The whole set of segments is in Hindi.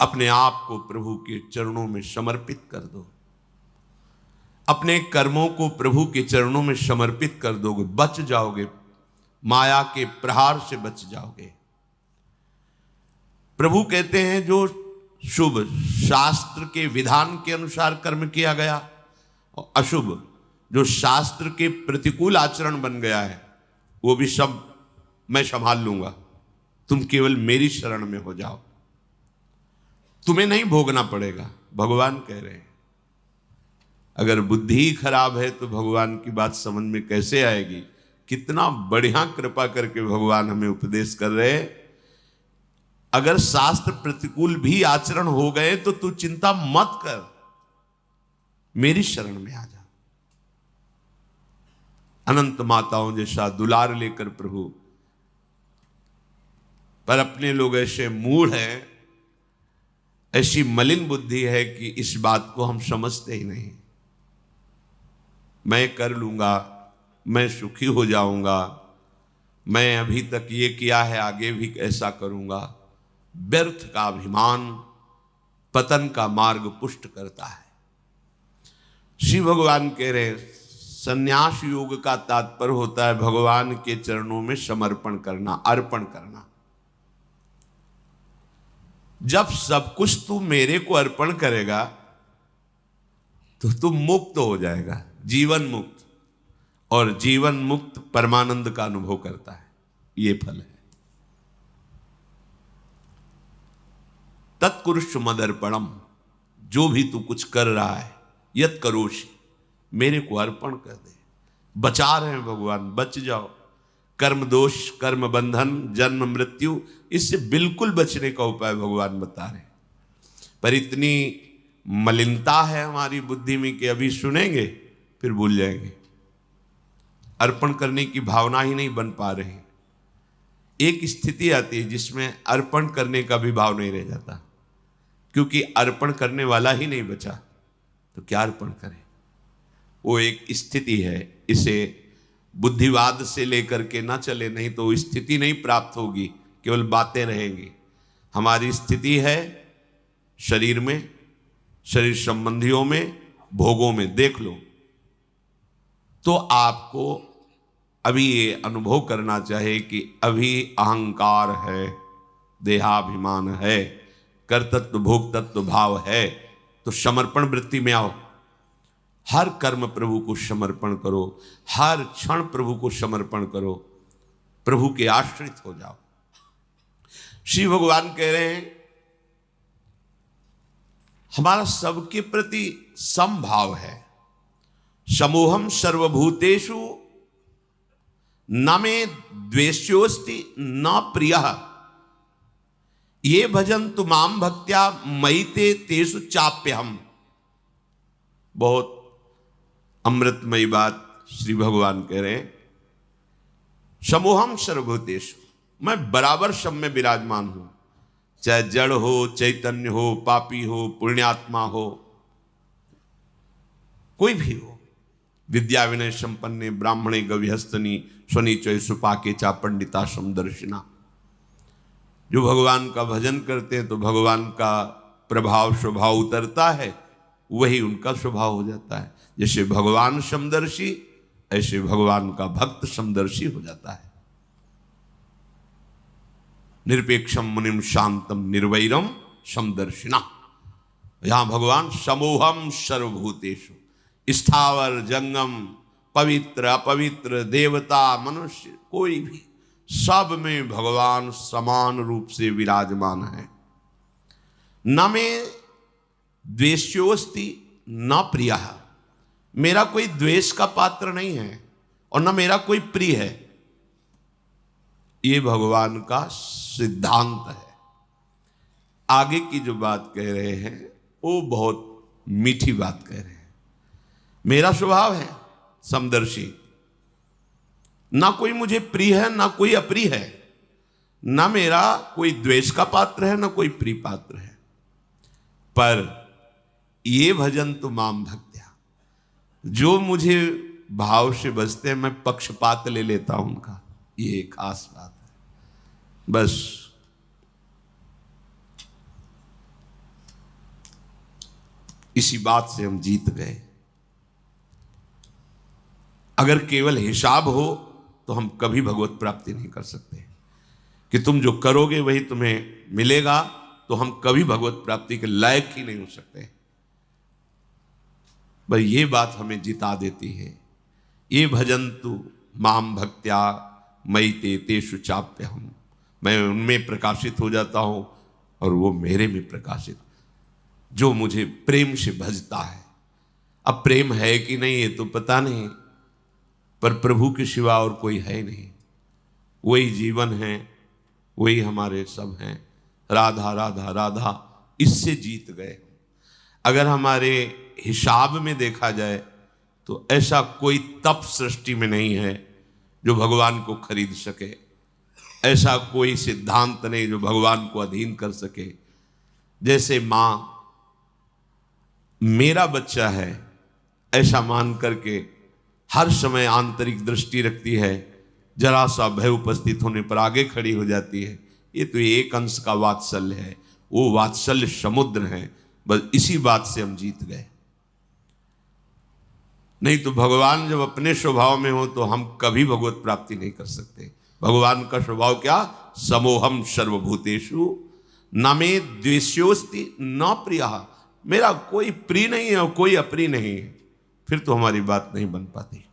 अपने आप को प्रभु के चरणों में समर्पित कर दो, अपने कर्मों को प्रभु के चरणों में समर्पित कर दोगे, बच जाओगे, माया के प्रहार से बच जाओगे। प्रभु कहते हैं जो शुभ शास्त्र के विधान के अनुसार कर्म किया गया और अशुभ जो शास्त्र के प्रतिकूल आचरण बन गया है, वो भी सब मैं संभाल लूंगा, तुम केवल मेरी शरण में हो जाओ, तुम्हें नहीं भोगना पड़ेगा। भगवान कह रहे हैं। अगर बुद्धि ही खराब है तो भगवान की बात समझ में कैसे आएगी। कितना बढ़िया कृपा करके भगवान हमें उपदेश कर रहे हैं। अगर शास्त्र प्रतिकूल भी आचरण हो गए तो तू चिंता मत कर, मेरी शरण में आ जा। अनंत माताओं जैसा दुलार लेकर प्रभु, पर अपने लोग ऐसे मूढ़ हैं, ऐसी मलिन बुद्धि है कि इस बात को हम समझते ही नहीं। मैं कर लूंगा, मैं सुखी हो जाऊंगा, मैं अभी तक ये किया है आगे भी ऐसा करूंगा। व्यर्थ का अभिमान पतन का मार्ग पुष्ट करता है। श्री भगवान कह रहे संन्यास योग का तात्पर्य होता है भगवान के चरणों में समर्पण करना, अर्पण करना। जब सब कुछ तू मेरे को अर्पण करेगा तो तू मुक्त हो जाएगा, जीवन मुक्त, और जीवन मुक्त परमानंद का अनुभव करता है। ये फल है। तत्कुरुष मदर्पणम, जो भी तू कुछ कर रहा है, यत करोषि, मेरे को अर्पण कर दे। बचा रहे हैं भगवान, बच जाओ। कर्म दोष, कर्म बंधन, जन्म मृत्यु, इससे बिल्कुल बचने का उपाय भगवान बता रहे हैं। पर इतनी मलिनता है हमारी बुद्धि में कि अभी सुनेंगे फिर भूल जाएंगे। अर्पण करने की भावना ही नहीं बन पा रही। एक स्थिति आती है जिसमें अर्पण करने का भी भाव नहीं रह जाता, क्योंकि अर्पण करने वाला ही नहीं बचा तो क्या अर्पण करें। वो एक स्थिति है, इसे बुद्धिवाद से लेकर के ना चले, नहीं तो स्थिति नहीं प्राप्त होगी, केवल बातें रहेंगी। हमारी स्थिति है शरीर में, शरीर संबंधियों में, भोगों में। देख लो तो आपको अभी ये अनुभव करना चाहिए कि अभी अहंकार है, देहाभिमान है, कर्तृत्व भोक्तृत्व भाव है, तो समर्पण वृत्ति में आओ। हर कर्म प्रभु को समर्पण करो, हर क्षण प्रभु को समर्पण करो, प्रभु के आश्रित हो जाओ। श्री भगवान कह रहे हैं हमारा सबके प्रति समभाव है। समोहम सर्वभूतेषु न मे द्वेष्योस्ति न प्रियः ये भजन्तु माम भक्त्या मयि ते तेषु चाप्यहम्। बहुत अमृतमयी बात श्री भगवान कह रहे हैं। समोहम सर्वभूतेषु, मैं बराबर सब में विराजमान हूं, चाहे जड़ हो, चैतन्य हो, पापी हो, पुण्यात्मा हो, कोई भी हो। विद्या विनय संपन्ने ब्राह्मणे गविहस्तनी स्वनीचय सुपाके चा पंडिता समदर्शिना। जो भगवान का भजन करते हैं तो भगवान का प्रभाव स्वभाव उतरता है, वही उनका स्वभाव हो जाता है। जैसे भगवान समदर्शी, ऐसे भगवान का भक्त समदर्शी हो जाता है। निरपेक्षम मुनिम शांतम निर्वैरम समदर्शिना। यहां भगवान समोहम सर्वभूतेषु, स्थावर जंगम, पवित्र अपवित्र, देवता मनुष्य, कोई भी, सब में भगवान समान रूप से विराजमान है। न मे द्वेष्योस्ति न प्रियः, मेरा कोई द्वेष का पात्र नहीं है और न मेरा कोई प्रिय है। ये भगवान का सिद्धांत है। आगे की जो बात कह रहे हैं वो बहुत मीठी बात कह रहे हैं। मेरा स्वभाव है समदर्शी, ना कोई मुझे प्रिय है ना कोई अप्रिय है, ना मेरा कोई द्वेष का पात्र है ना कोई प्रिय पात्र है। पर ये भजन तो माम भक्त्या, जो मुझे भाव से बजते हैं मैं पक्षपात ले लेता हूं उनका। ये खास बात है। बस इसी बात से हम जीत गए। अगर केवल हिसाब हो तो हम कभी भगवत प्राप्ति नहीं कर सकते, कि तुम जो करोगे वही तुम्हें मिलेगा, तो हम कभी भगवत प्राप्ति के लायक ही नहीं हो सकते। बस ये बात हमें जिता देती है। ये भजन्तु माम भक्त्या मयि ते तेषु चाप्यहम्, मैं उनमें प्रकाशित हो जाता हूं और वो मेरे में प्रकाशित, जो मुझे प्रेम से भजता है। अब प्रेम है कि नहीं ये तो पता नहीं, पर प्रभु के सिवा और कोई है नहीं। वही जीवन है, वही हमारे सब हैं। राधा राधा राधा, इससे जीत गए। अगर हमारे हिसाब में देखा जाए तो ऐसा कोई तप सृष्टि में नहीं है जो भगवान को खरीद सके, ऐसा कोई सिद्धांत नहीं जो भगवान को अधीन कर सके। जैसे मां मेरा बच्चा है ऐसा मान करके हर समय आंतरिक दृष्टि रखती है, जरा सा भय उपस्थित होने पर आगे खड़ी हो जाती है। ये तो एक अंश का वात्सल्य है, वो वात्सल्य समुद्र है। बस इसी बात से हम जीत गए। नहीं तो भगवान जब अपने स्वभाव में हो तो हम कभी भगवत प्राप्ति नहीं कर सकते। भगवान का स्वभाव क्या? समोहम सर्वभूतेषु न मे द्वेष्योस्ति न प्रियः, मेरा कोई प्रिय नहीं है और कोई अप्रिय नहीं है। फिर तो हमारी बात नहीं बन पाती।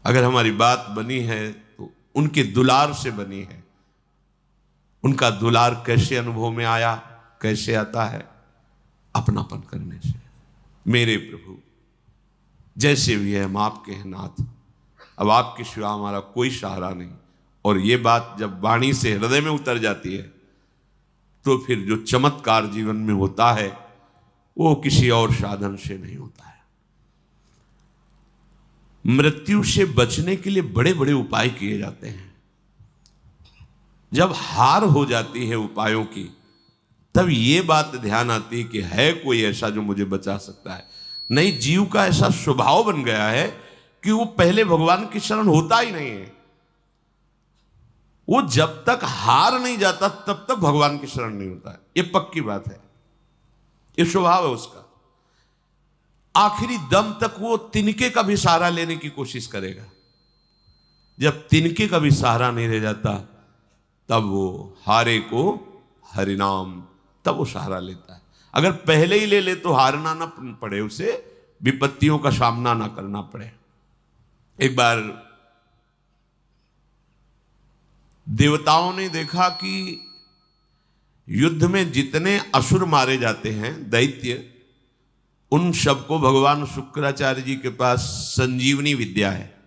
अगर हमारी बात बनी है तो उनके दुलार से बनी है। उनका दुलार कैसे अनुभव में आया? कैसे आता है? अपनापन करने से। मेरे प्रभु जैसे भी है हम आपके हैं नाथ, अब आपके सिवा हमारा कोई सहारा नहीं। और ये बात जब वाणी से हृदय में उतर जाती है तो फिर जो चमत्कार जीवन में होता है वो किसी और साधन से नहीं होता है। मृत्यु से बचने के लिए बड़े बड़े उपाय किए जाते हैं। जब हार हो जाती है उपायों की, तब ये बात ध्यान आती है कि है कोई ऐसा जो मुझे बचा सकता है। नहीं, जीव का ऐसा स्वभाव बन गया है कि वो पहले भगवान की शरण होता ही नहीं है। वो जब तक हार नहीं जाता तब तक भगवान की शरण नहीं होता है। ये पक्की बात है, ये स्वभाव है उसका। आखिरी दम तक वो तिनके का भी सहारा लेने की कोशिश करेगा। जब तिनके का भी सहारा नहीं रह जाता तब वो हारे को हरिनाम, तब वो सहारा लेता है। अगर पहले ही ले ले तो हारना ना पड़े, उसे विपत्तियों का सामना ना करना पड़े। एक बार देवताओं ने देखा कि युद्ध में जितने असुर मारे जाते हैं, दैत्य, उन सबको भगवान शुक्राचार्य जी के पास संजीवनी विद्या है।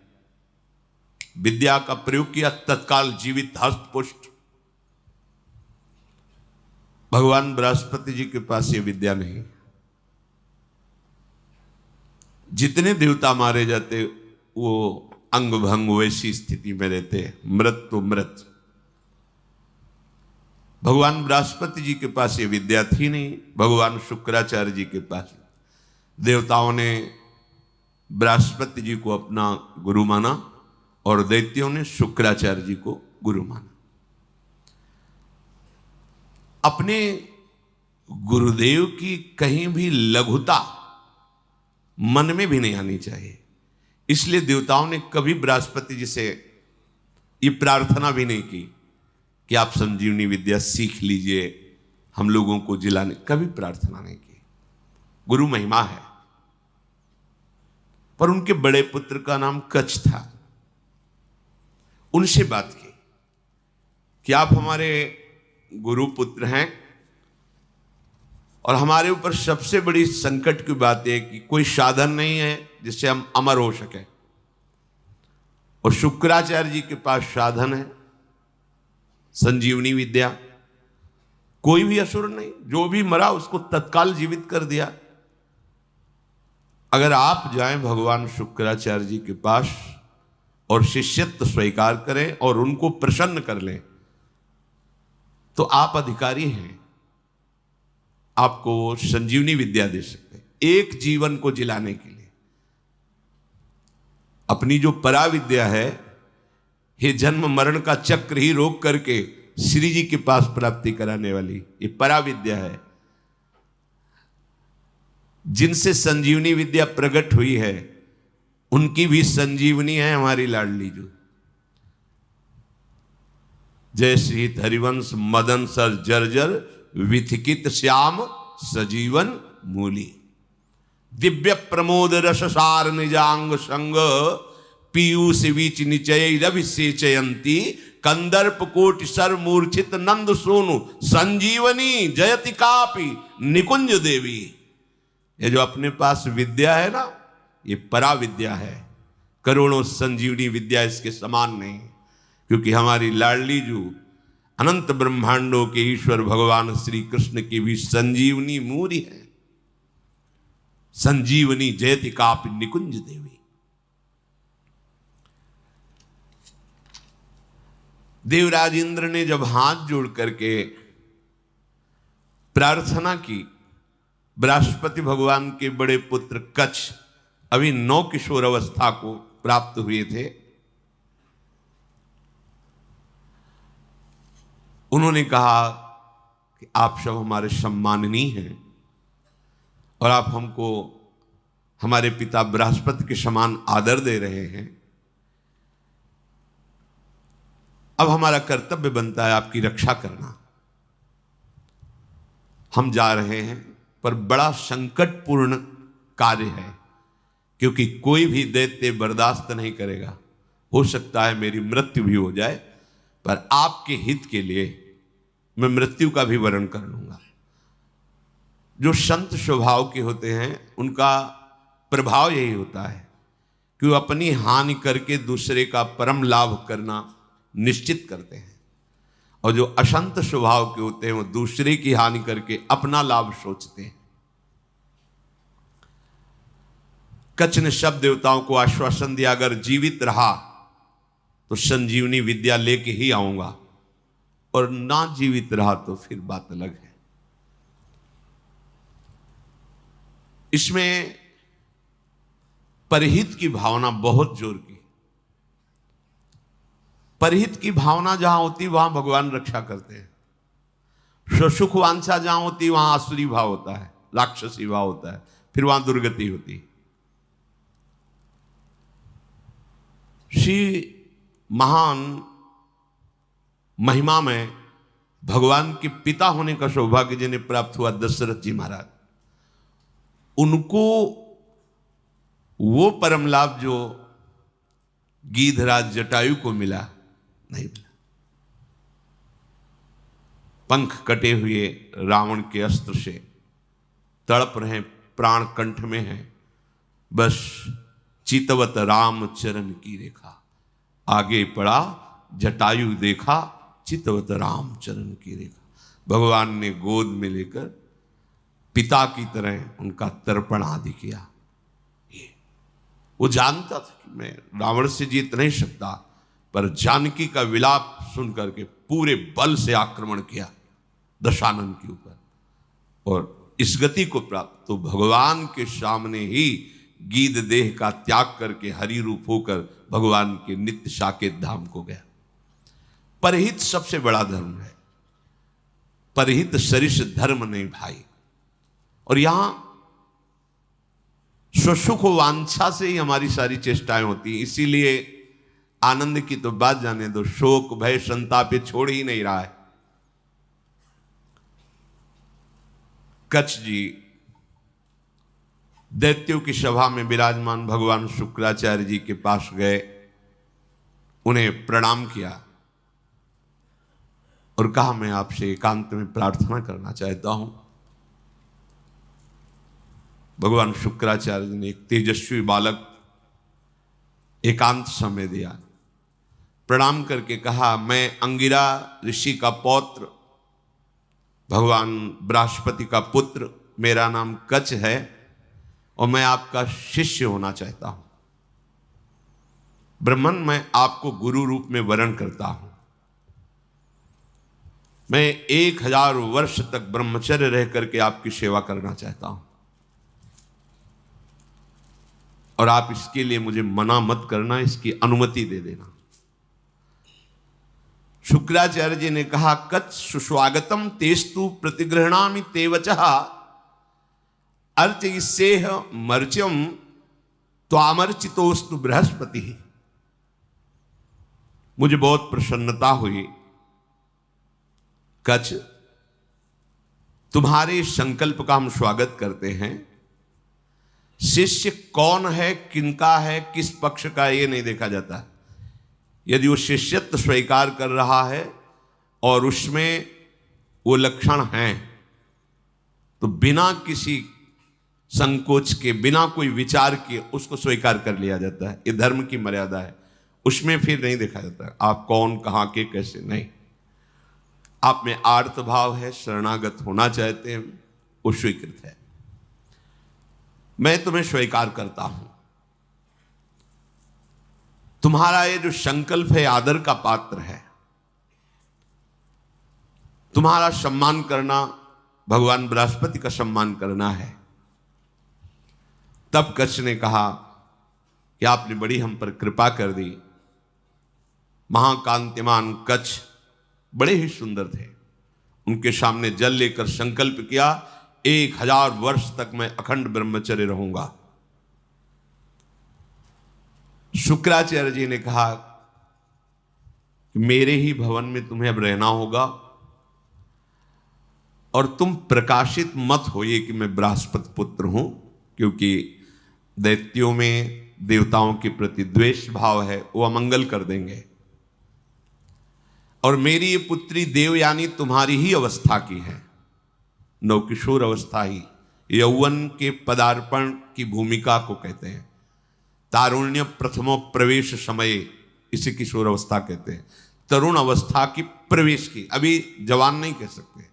विद्या का प्रयोग किया, तत्काल जीवित हस्त पुष्ट। भगवान बृहस्पति जी के पास ये विद्या नहीं। जितने देवता मारे जाते वो अंग भंग वैसी स्थिति में रहते, मृत तो मृत। भगवान बृहस्पति जी के पास ये विद्या थी नहीं, भगवान शुक्राचार्य जी के पास। देवताओं ने बृहस्पति जी को अपना गुरु माना और दैत्यों ने शुक्राचार्य जी को गुरु माना। अपने गुरुदेव की कहीं भी लघुता मन में भी नहीं आनी चाहिए। इसलिए देवताओं ने कभी बृहस्पति जी से ये प्रार्थना भी नहीं की कि आप संजीवनी विद्या सीख लीजिए, हम लोगों को जिलाने, कभी प्रार्थना नहीं की। गुरु महिमा है। पर उनके बड़े पुत्र का नाम कच्छ था। उनसे बात की कि आप हमारे गुरु पुत्र हैं और हमारे ऊपर सबसे बड़ी संकट की बात है कि कोई साधन नहीं है जिससे हम अमर हो सके। और शुक्राचार्य जी के पास साधन है, संजीवनी विद्या। कोई भी असुर नहीं, जो भी मरा उसको तत्काल जीवित कर दिया। अगर आप जाएं भगवान शुक्राचार्य जी के पास और शिष्यत्व स्वीकार करें और उनको प्रसन्न कर लें तो आप अधिकारी हैं, आपको वो संजीवनी विद्या दे सकते हैं एक जीवन को जिलाने के लिए। अपनी जो परा विद्या है, ये जन्म मरण का चक्र ही रोक करके श्री जी के पास प्राप्ति कराने वाली ये परा विद्या है। जिनसे संजीवनी विद्या प्रकट हुई है उनकी भी संजीवनी है हमारी लाडली जो। जय श्री हरिवंश मदन सर जर्जर विथिकित श्याम सजीवन मूली। दिव्य प्रमोद रस सार निजांग संग पीयूष बीच निचय रविसेचयंती कंदर्प कोटि सर मूर्छित नंद सोनु संजीवनी जयति कापि निकुंज देवी। ये जो अपने पास विद्या है ना, ये परा विद्या है, करोड़ों संजीवनी विद्या इसके समान नहीं। क्योंकि हमारी लाडली जो अनंत ब्रह्मांडों के ईश्वर भगवान श्री कृष्ण की भी संजीवनी मूरी है। संजीवनी जयति कापि निकुंज देवी। देवराज इंद्र ने जब हाथ जोड़ करके प्रार्थना की, बृहस्पति भगवान के बड़े पुत्र कच्छ अभी 9 किशोर अवस्था को प्राप्त हुए थे, उन्होंने कहा कि आप सब हमारे सम्माननीय हैं और आप हमको हमारे पिता बृहस्पति के समान आदर दे रहे हैं। अब हमारा कर्तव्य बनता है आपकी रक्षा करना। हम जा रहे हैं पर बड़ा संकटपूर्ण कार्य है, क्योंकि कोई भी दैत्य बर्दाश्त नहीं करेगा। हो सकता है मेरी मृत्यु भी हो जाए, पर आपके हित के लिए मैं मृत्यु का भी वरण कर लूंगा। जो संत स्वभाव के होते हैं उनका प्रभाव यही होता है कि वो अपनी हानि करके दूसरे का परम लाभ करना निश्चित करते हैं, और जो अशंत स्वभाव के होते हैं वो दूसरे की हानि करके अपना लाभ सोचते हैं। कच्छ ने सब देवताओं को आश्वासन दिया, अगर जीवित रहा तो संजीवनी विद्या लेके ही आऊंगा, और ना जीवित रहा तो फिर बात अलग है। इसमें परहित की भावना बहुत जोर की। परहित की भावना जहां होती वहां भगवान रक्षा करते हैं। स्वसुख वांछा जहां होती वहां आसुरी भाव होता है, राक्षसी भाव होता है, फिर वहां दुर्गति होती है। श्री महान महिमा में भगवान के पिता होने का सौभाग्य जिन्हें प्राप्त हुआ दशरथ जी महाराज, उनको वो परम लाभ जो गीधराज जटायु को मिला नहीं मिला। पंख कटे हुए रावण के अस्त्र से तड़प रहे, प्राण कंठ में है, बस चितवत राम चरण की रेखा। आगे पड़ा जटायु देखा, चितवत राम चरण की रेखा। भगवान ने गोद में लेकर पिता की तरह उनका तर्पण आदि किया। ये वो जानता था कि मैं रावण से जीत नहीं सकता, पर जानकी का विलाप सुन करके पूरे बल से आक्रमण किया दशानन के ऊपर, और इस गति को प्राप्त तो भगवान के सामने ही गीध देह का त्याग करके हरि रूप होकर भगवान के नित्य साकेत धाम को गया। परहित सबसे बड़ा धर्म है, परहित सरिष धर्म नहीं भाई। और यहां स्वसुख वांछा से ही हमारी सारी चेष्टाएं होती हैं। इसीलिए आनंद की तो बात जाने दो, शोक भय संताप ये छोड़ ही नहीं रहा है। कच्छ जी दैत्यों की सभा में विराजमान भगवान शुक्राचार्य जी के पास गए, उन्हें प्रणाम किया और कहा मैं आपसे एकांत में प्रार्थना करना चाहता हूं। भगवान शुक्राचार्य जी ने एक तेजस्वी बालक एकांत समय दिया, प्रणाम करके कहा मैं अंगिरा ऋषि का पौत्र, भगवान बृहस्पति का पुत्र, मेरा नाम कच्छ है और मैं आपका शिष्य होना चाहता हूं। ब्रह्मन मैं आपको गुरु रूप में वरण करता हूं। मैं 1000 वर्ष तक ब्रह्मचर्य रह करके आपकी सेवा करना चाहता हूं, और आप इसके लिए मुझे मना मत करना, इसकी अनुमति दे देना। शुक्राचार्य जी ने कहा कच्छ सुस्वागतम तेस्तु प्रतिगृहणामि ते वचः। अर्चयिष्येह मर्च्यम त्वामर्चितोस्तु बृहस्पति। मुझे बहुत प्रसन्नता हुई। कच्छ, तुम्हारे संकल्प का हम स्वागत करते हैं। शिष्य कौन है, किनका है, किस पक्ष का, ये नहीं देखा जाता। यदि वो शिष्यत्व स्वीकार कर रहा है और उसमें वो लक्षण हैं तो बिना किसी संकोच के, बिना कोई विचार के उसको स्वीकार कर लिया जाता है। ये धर्म की मर्यादा है। उसमें फिर नहीं देखा जाता आप कौन, कहां के, कैसे, नहीं। आप में आर्त भाव है, शरणागत होना चाहते हैं, वो स्वीकृत है। मैं तुम्हें स्वीकार करता हूं। तुम्हारा ये जो संकल्प है आदर का पात्र है। तुम्हारा सम्मान करना भगवान बृहस्पति का सम्मान करना है। तब कच्छ ने कहा कि आपने बड़ी हम पर कृपा कर दी। महाकांतिमान कच्छ बड़े ही सुंदर थे। उनके सामने जल लेकर संकल्प किया, 1000 वर्ष तक मैं अखंड ब्रह्मचर्य रहूंगा। शुक्राचार्य जी ने कहा मेरे ही भवन में तुम्हें अब रहना होगा और तुम प्रकाशित मत होइए कि मैं बृहस्पति पुत्र हूं, क्योंकि दैत्यों में देवताओं के प्रति द्वेष भाव है, वो अमंगल कर देंगे। और मेरी ये पुत्री देवयानी तुम्हारी ही अवस्था की है, नवकिशोर अवस्था ही, यौवन के पदार्पण की भूमिका को कहते हैं। तारुण्य प्रथमो प्रवेश समय, इसे किशोर अवस्था कहते हैं। तरुण अवस्था की प्रवेश की, अभी जवान नहीं कह सकते,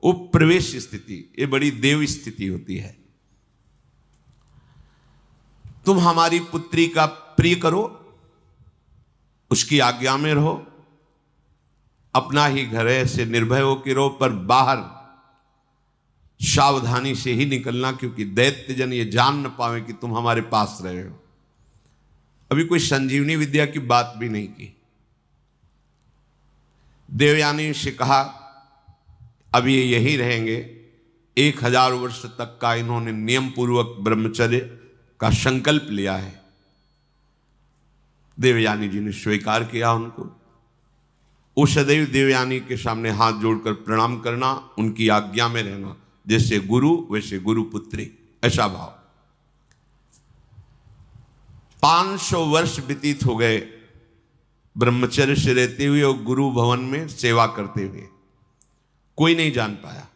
वो प्रवेश स्थिति, ये बड़ी देव स्थिति होती है। तुम हमारी पुत्री का प्रिय करो, उसकी आज्ञा में रहो, अपना ही घर है, ऐसे निर्भय हो के रहो, पर बाहर सावधानी से ही निकलना, क्योंकि दैत्यजन ये जान न पावे कि तुम हमारे पास रहे हो। अभी कोई संजीवनी विद्या की बात भी नहीं की। देवयानी से कहा अब ये यही रहेंगे। 1000 वर्ष तक का इन्होंने नियम पूर्वक ब्रह्मचर्य का संकल्प लिया है। देवयानी जी ने स्वीकार किया उनको। वो सदैव देवयानी के सामने हाथ जोड़कर प्रणाम करना, उनकी आज्ञा में रहना, जैसे गुरु वैसे गुरु पुत्री, ऐसा भाव। 500 वर्ष व्यतीत हो गए ब्रह्मचर्य से रहते हुए और गुरु भवन में सेवा करते हुए, कोई नहीं जान पाया।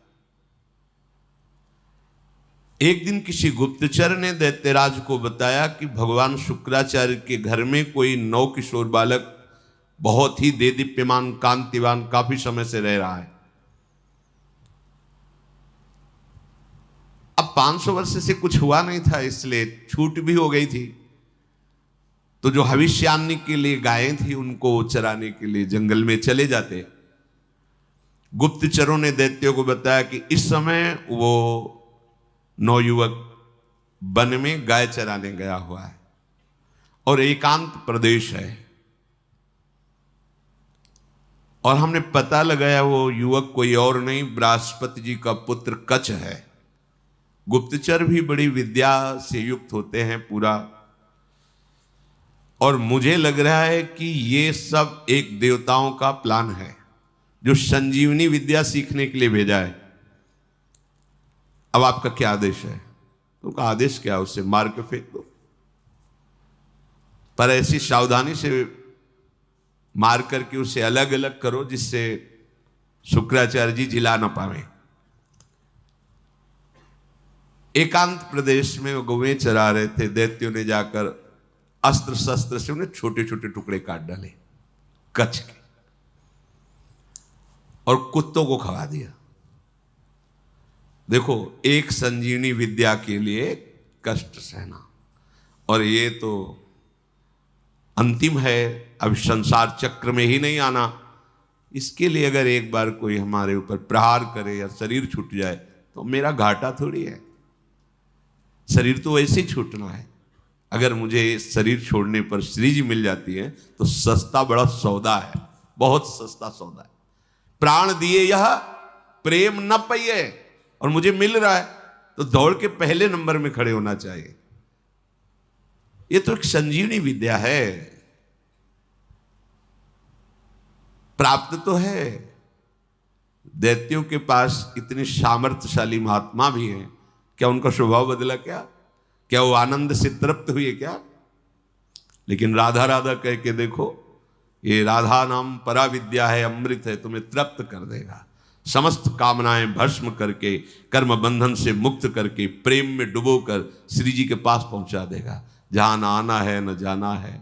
एक दिन किसी गुप्तचर ने दैत्यराज को बताया कि भगवान शुक्राचार्य के घर में कोई नवकिशोर बालक बहुत ही देदीप्यमान, कांतिवान, काफी समय से रह रहा है। अब 500 वर्ष से कुछ हुआ नहीं था, इसलिए छूट भी हो गई थी। तो जो भविष्यान्नी के लिए गायें थी उनको चराने के लिए जंगल में चले जाते। गुप्तचरों ने दैत्यों को बताया कि इस समय वो नवयुवक वन में गाय चराने गया हुआ है और एकांत प्रदेश है, और हमने पता लगाया वो युवक कोई और नहीं, बृहस्पति जी का पुत्र कच्छ है। गुप्तचर भी बड़ी विद्या से युक्त होते हैं पूरा, और मुझे लग रहा है कि ये सब एक देवताओं का प्लान है जो संजीवनी विद्या सीखने के लिए भेजा है। अब आपका क्या आदेश है? तो का आदेश क्या, उससे मार के फेंक दो, पर ऐसी सावधानी से मार करके उसे अलग अलग करो जिससे शुक्राचार्य जी जिला ना पावे। एकांत प्रदेश में वो गौवें चरा रहे थे। दैत्यों ने जाकर अस्त्र शस्त्र से उन्हें छोटे छोटे टुकड़े काट डाले कच्छ के और कुत्तों को खवा दिया। देखो, एक संजीवनी विद्या के लिए कष्ट सहना, और ये तो अंतिम है, अब संसार चक्र में ही नहीं आना। इसके लिए अगर एक बार कोई हमारे ऊपर प्रहार करे या शरीर छूट जाए तो मेरा घाटा थोड़ी है। शरीर तो वैसे ही छूटना है। अगर मुझे शरीर छोड़ने पर श्री जी मिल जाती है तो सस्ता बड़ा सौदा है, बहुत सस्ता सौदा है। प्राण दिए यह प्रेम न पाइए, और मुझे मिल रहा है तो दौड़ के पहले नंबर में खड़े होना चाहिए। ये तो एक संजीवनी विद्या है, प्राप्त तो है। दैत्यों के पास इतने सामर्थ्यशाली महात्मा भी हैं, क्या उनका स्वभाव बदला? क्या वो आनंद से तृप्त हुए क्या? लेकिन राधा राधा कह के देखो, ये राधा नाम परा विद्या है, अमृत है, तुम्हें तृप्त कर देगा। समस्त कामनाएं भस्म करके, कर्म बंधन से मुक्त करके, प्रेम में डुबोकर श्री जी के पास पहुंचा देगा, जहां न आना है न जाना है,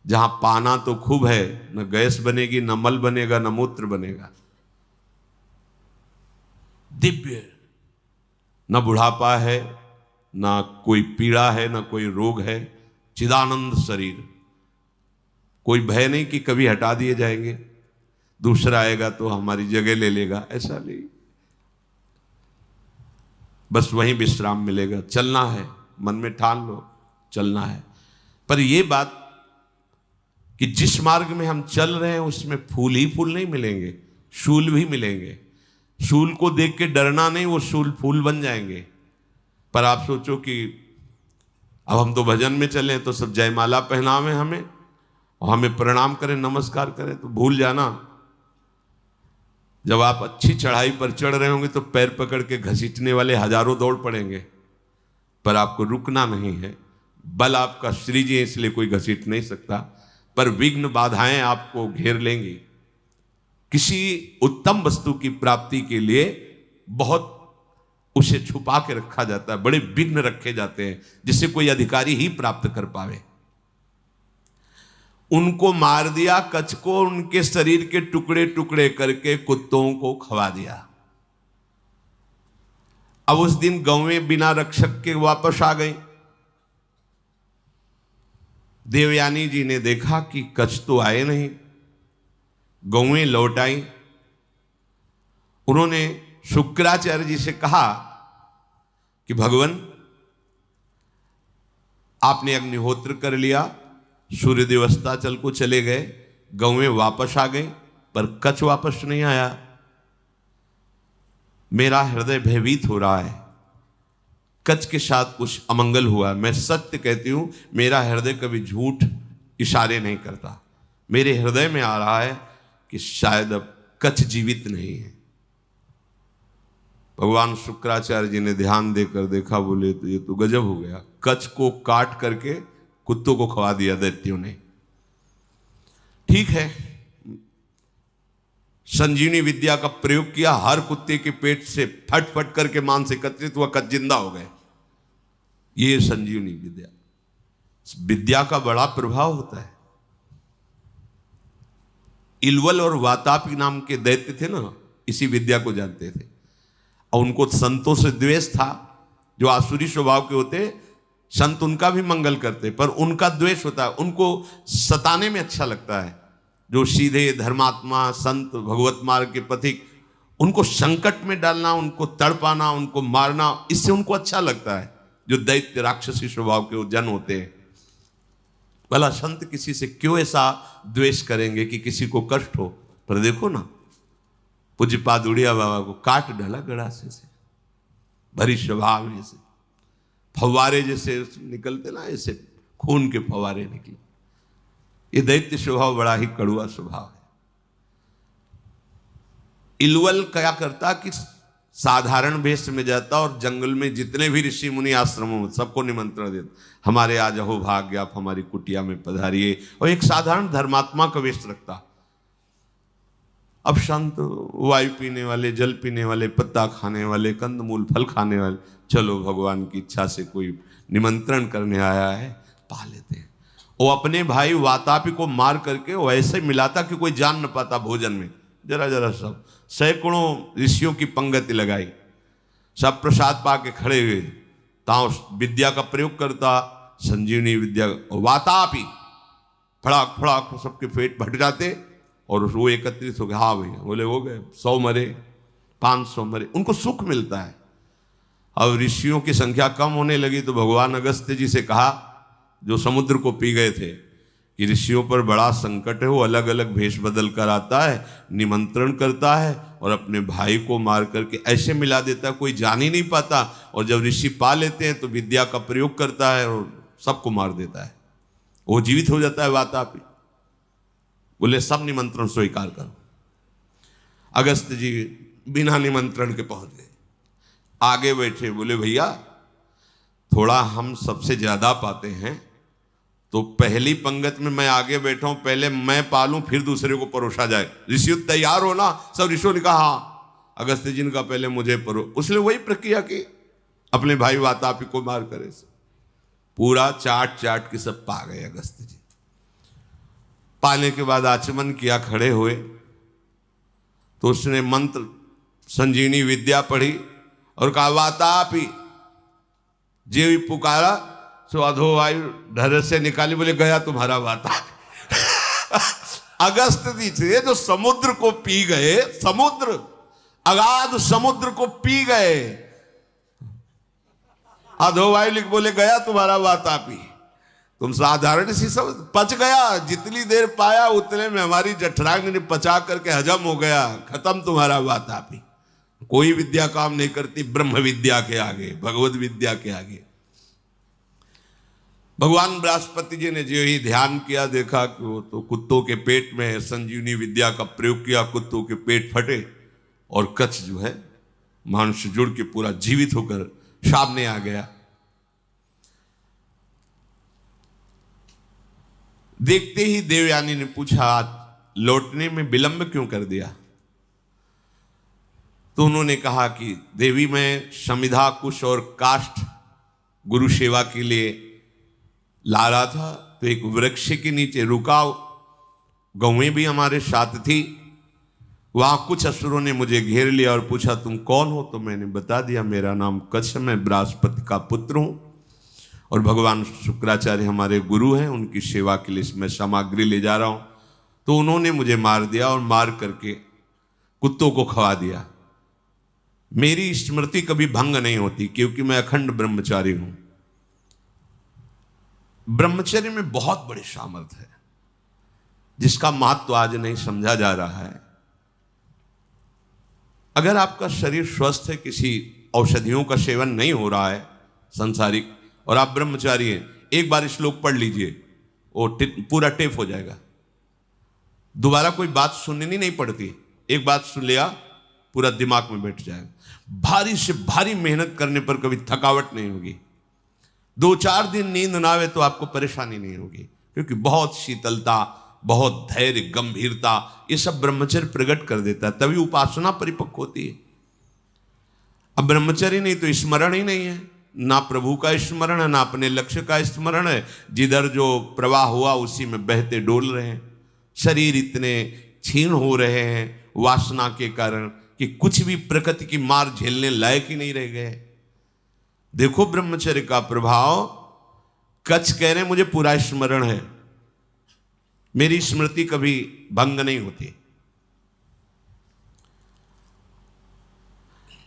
जहां पाना तो खूब है, न गैस बनेगी, न मल बनेगा, न मूत्र बनेगा। दिव्य, न बुढ़ापा है, न कोई पीड़ा है, न कोई रोग है, चिदानंद शरीर, कोई भय नहीं कि कभी हटा दिए जाएंगे, दूसरा आएगा तो हमारी जगह ले लेगा, ऐसा नहीं। बस वहीं विश्राम मिलेगा। चलना है, मन में ठान लो, चलना है। पर यह बात कि जिस मार्ग में हम चल रहे हैं उसमें फूल ही फूल नहीं मिलेंगे, शूल भी मिलेंगे। शूल को देख के डरना नहीं, वो शूल फूल बन जाएंगे। पर आप सोचो कि अब हम तो भजन में चले तो सब जयमाला पहनावे हमें और हमें प्रणाम करें, नमस्कार करें, तो भूल जाना जब आप अच्छी चढ़ाई पर चढ़ रहे होंगे तो पैर पकड़ के घसीटने वाले हजारों दौड़ पड़ेंगे, पर आपको रुकना नहीं है। बल आपका श्री जी है, इसलिए कोई घसीट नहीं सकता, पर विघ्न बाधाएं आपको घेर लेंगी। किसी उत्तम वस्तु की प्राप्ति के लिए बहुत उसे छुपा के रखा जाता है, बड़े विघ्न रखे जाते हैं जिसे कोई अधिकारी ही प्राप्त कर पावे। उनको मार दिया, कच्छ को उनके शरीर के टुकड़े टुकड़े करके कुत्तों को खवा दिया। अब उस दिन गौवें बिना रक्षक के वापस आ गई। देवयानी जी ने देखा कि कच्छ तो आए नहीं, गौवें लौट आई। उन्होंने शुक्राचार्य जी से कहा कि भगवान, आपने अग्निहोत्र कर लिया, सूर्यदेव अस्ताचल को चले गए, गौवें वापस आ गई, पर कच्छ वापस नहीं आया। मेरा हृदय भयभीत हो रहा है, कच्छ के साथ कुछ अमंगल हुआ। मैं सत्य कहती हूं, मेरा हृदय कभी झूठ इशारे नहीं करता। मेरे हृदय में आ रहा है कि शायद अब कच्छ जीवित नहीं है। भगवान शुक्राचार्य जी ने ध्यान देकर देखा, बोले तो ये तो गजब हो गया, कच्छ को काट करके कुत्तों को खवा दिया दैत्यों ने। ठीक है, संजीवनी विद्या का प्रयोग किया, हर कुत्ते के पेट से फट फट करके मांस एकत्रित हुआ, कच्छ जिंदा हो गए। ये संजीवनी विद्या, विद्या का बड़ा प्रभाव होता है। इलवल और वातापी नाम के दैत्य थे ना, इसी विद्या को जानते थे, और उनको संतों से द्वेष था। जो आसुरी स्वभाव के होते, संत उनका भी मंगल करते, पर उनका द्वेष होता है, उनको सताने में अच्छा लगता है। जो सीधे धर्मात्मा संत भगवत मार्ग के पथिक, उनको संकट में डालना, उनको तड़पाना, उनको मारना, इससे उनको अच्छा लगता है। जो दैत्य राक्षसी स्वभाव के जन होते हैं, भला संत किसी से क्यों ऐसा द्वेष करेंगे कि किसी को कष्ट हो? पर देखो ना, पूज्यपाद उड़िया बाबा को काट डाला गड़ासे से, भरी स्वभाव जैसे फव्वारे जैसे निकलते ना, ऐसे खून के फव्वारे निकले। ये दैत्य स्वभाव बड़ा ही कड़ुआ स्वभाव है। इलवल क्या करता कि साधारण वेश में जाता और जंगल में जितने भी ऋषि मुनि आश्रमों में सबको निमंत्रण देता, हमारे आज अहो भाग्य, आप हमारी कुटिया में पधारिए, और एक साधारण धर्मात्मा का वेश रखता। अब संत वायु पीने वाले, जल पीने वाले, पत्ता खाने वाले, कंदमूल फल खाने वाले, चलो भगवान की इच्छा से कोई निमंत्रण करने आया है, पा लेते हैं। वो अपने भाई वातापी को मार करके वो ऐसे मिलाता कि कोई जान न पाता भोजन में। जरा जरा सब सैकड़ों ऋषियों की पंगति लगाई, सब प्रसाद पा के खड़े हुए, ताओ विद्या का प्रयोग करता, संजीवनी विद्या। वातापी फड़ाक फड़ाक सबके पेट भट जाते और वो एकत्रित हो गए। हाँ भैया, बोले हो गए, 100 मरे, 500 मरे, उनको सुख मिलता है। अब ऋषियों की संख्या कम होने लगी तो भगवान अगस्त्य जी से कहा, जो समुद्र को पी गए थे, कि ऋषियों पर बड़ा संकट है, वो अलग अलग भेष बदल कर आता है, निमंत्रण करता है और अपने भाई को मार करके ऐसे मिला देता है कोई जान ही नहीं पाता, और जब ऋषि पा लेते हैं तो विद्या का प्रयोग करता है और सबको मार देता है, वो जीवित हो जाता है वातापी। बोले सब निमंत्रण स्वीकार करो। अगस्त जी बिना निमंत्रण के पहुंच गए, आगे बैठे। बोले भैया थोड़ा हम सबसे ज्यादा पाते हैं, तो पहली पंगत में मैं आगे बैठा हूं, पहले मैं पालूं फिर दूसरे को परोसा जाए। ऋषि तैयार हो ना? सब ऋषियों ने कहा हाँ। अगस्त जी ने कहा पहले मुझे परो। उसने वही प्रक्रिया की, अपने भाई वातापी को मार करे से पूरा चाट चाट के सब पा गए अगस्त जी। पाने के बाद आचमन किया, खड़े हुए तो उसने मंत्र संजीवनी विद्या पढ़ी और कहा वातापी, जे भी पुकारा सो अधोवायु ढर से निकाली। बोले गया तुम्हारा वातापी। अगस्त जी थे जो समुद्र को पी गए, समुद्र अगाध समुद्र को पी गए। अधोवायु लिख बोले गया तुम्हारा वातापी। तुम साधारण सी सब पच गया, जितनी देर पाया उतने में हमारी जठराग्नि ने पचा करके हजम हो गया, खत्म तुम्हारा वातापी। कोई विद्या काम नहीं करती ब्रह्म विद्या के आगे, भगवत विद्या के आगे। भगवान बृहस्पति जी ने जो ही ध्यान किया, देखा कि वो तो कुत्तों के पेट में संजीवनी विद्या का प्रयोग किया, कुत्तों के पेट फटे और कच्छ जो है मानुष जुड़ के पूरा जीवित होकर सामने आ गया। देखते ही देवयानी ने पूछा लौटने में विलंब क्यों कर दिया? तो उन्होंने कहा कि देवी मैं समिधा कुश और काष्ठ गुरु सेवा के लिए ला रहा था, तो एक वृक्ष के नीचे रुका, गौएं भी हमारे साथ थी। वहां कुछ असुरों ने मुझे घेर लिया और पूछा तुम कौन हो? तो मैंने बता दिया मेरा नाम कच्छ, मैं बृहस्पति का पुत्र हूं और भगवान शुक्राचार्य हमारे गुरु हैं, उनकी सेवा के लिए मैं सामग्री ले जा रहा हूं। तो उन्होंने मुझे मार दिया और मार करके कुत्तों को खवा दिया। मेरी स्मृति कभी भंग नहीं होती क्योंकि मैं अखंड ब्रह्मचारी हूं। ब्रह्मचर्य में बहुत बड़ी सामर्थ्य है जिसका महत्व आज नहीं समझा जा रहा है। अगर आपका शरीर स्वस्थ है, किसी औषधियों का सेवन नहीं हो रहा है संसारिक, और आप ब्रह्मचारी हैं, एक बार श्लोक पढ़ लीजिए, वो पूरा टेप हो जाएगा। दोबारा कोई बात सुननी नहीं पड़ती, एक बात सुन लिया पूरा दिमाग में बैठ जाएगा। भारी से भारी मेहनत करने पर कभी थकावट नहीं होगी। 2-4 दिन नींद ना आवे तो आपको परेशानी नहीं होगी, क्योंकि बहुत शीतलता, बहुत धैर्य, गंभीरता, ये सब ब्रह्मचर्य प्रकट कर देता है, तभी उपासना परिपक्व होती है। अब ब्रह्मचर्य नहीं तो स्मरण ही नहीं है, ना प्रभु का स्मरण है, ना अपने लक्ष्य का स्मरण है। जिधर जो प्रवाह हुआ उसी में बहते डोल रहे हैं। शरीर इतने क्षीण हो रहे हैं वासना के कारण कि कुछ भी प्रकृति की मार झेलने लायक ही नहीं रह गए। देखो ब्रह्मचर्य का प्रभाव। कच्छ कह रहे हैं मुझे पूरा स्मरण है, मेरी स्मृति कभी भंग नहीं होती।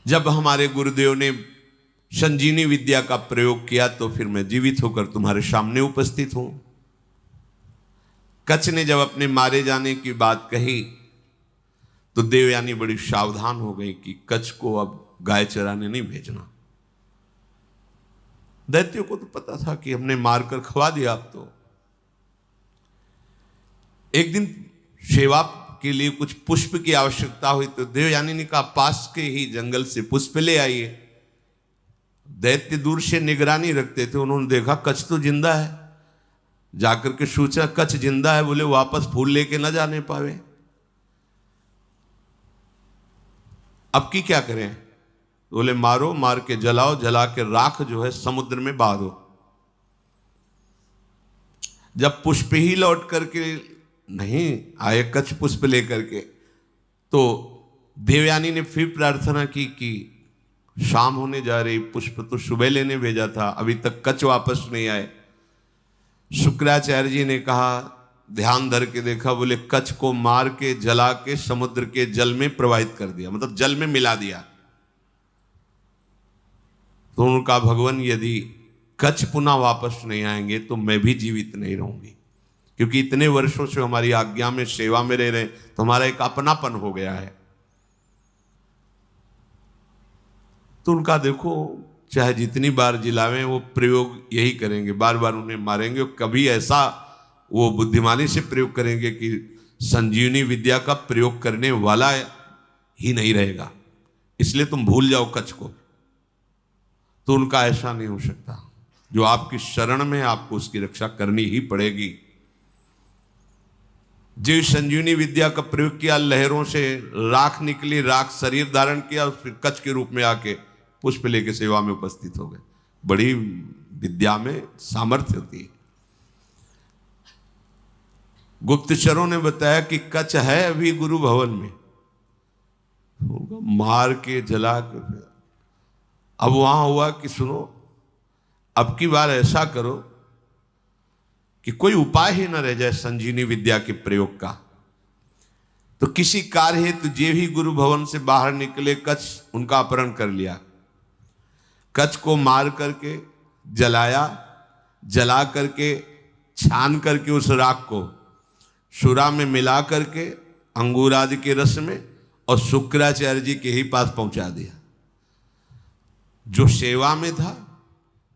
जब हमारे गुरुदेव ने संजीवनी विद्या का प्रयोग किया तो फिर मैं जीवित होकर तुम्हारे सामने उपस्थित हूं। कच्छ ने जब अपने मारे जाने की बात कही तो देवयानी बड़ी सावधान हो गई कि कच्छ को अब गाय चराने नहीं भेजना। दैत्यों को तो पता था कि हमने मारकर खवा दिया। अब तो एक दिन सेवा के लिए कुछ पुष्प की आवश्यकता हुई तो देवयानी ने कहा पास के ही जंगल से पुष्प ले आइए। दैत्य दूर से निगरानी रखते थे, उन्होंने देखा कच्छ तो जिंदा है, जाकर के सोचा कच्छ जिंदा है, बोले वापस फूल लेके ना जाने पावे, अब की क्या करें? बोले मारो, मार के जलाओ, जला के राख जो है समुद्र में बहा दो। जब पुष्प ही लौट करके नहीं आए कच्छ पुष्प लेकर के, तो देवयानी ने फिर प्रार्थना की कि शाम होने जा रही, पुष्प तो सुबह लेने भेजा था, अभी तक कच्छ वापस नहीं आए। शुक्राचार्य जी ने कहा, ध्यान धर के देखा, बोले कच्छ को मार के जला के समुद्र के जल में प्रवाहित कर दिया, मतलब जल में मिला दिया। तो उनका भगवान यदि कच्छ पुनः वापस नहीं आएंगे तो मैं भी जीवित नहीं रहूंगी, क्योंकि इतने वर्षों से हमारी आज्ञा में सेवा में रह रहे तो हमारा एक अपनापन हो गया है। तो उनका देखो, चाहे जितनी बार जिलावें वो प्रयोग यही करेंगे, बार बार उन्हें मारेंगे। कभी ऐसा वो बुद्धिमानी से प्रयोग करेंगे कि संजीवनी विद्या का प्रयोग करने वाला ही नहीं रहेगा, इसलिए तुम भूल जाओ कच्छ को। तो उनका ऐसा नहीं हो सकता। जो आपकी शरण में, आपको उसकी रक्षा करनी ही पड़ेगी। जो संजीवनी विद्या का प्रयोग किया, लहरों से राख निकली, राख शरीर धारण किया, फिर कच्छ के रूप में आके पुष्प लेके सेवा में उपस्थित हो गए। बड़ी विद्या में सामर्थ्य होती है। गुप्तचरों ने बताया कि कच्छ है अभी गुरु भवन में, मार के जला के। अब वहां हुआ कि सुनो, अब की बार ऐसा करो कि कोई उपाय ही न रह जाए संजीवनी विद्या के प्रयोग का। तो किसी कार्य हेतु जे भी गुरु भवन से बाहर निकले, कच्छ उनका अपहरण कर लिया। कच्छ को मार करके जलाया, जला करके छान करके उस राख को सुरा में मिला करके अंगूर आदि के रस में और शुक्राचार्य जी के ही पास पहुंचा दिया। जो सेवा में था,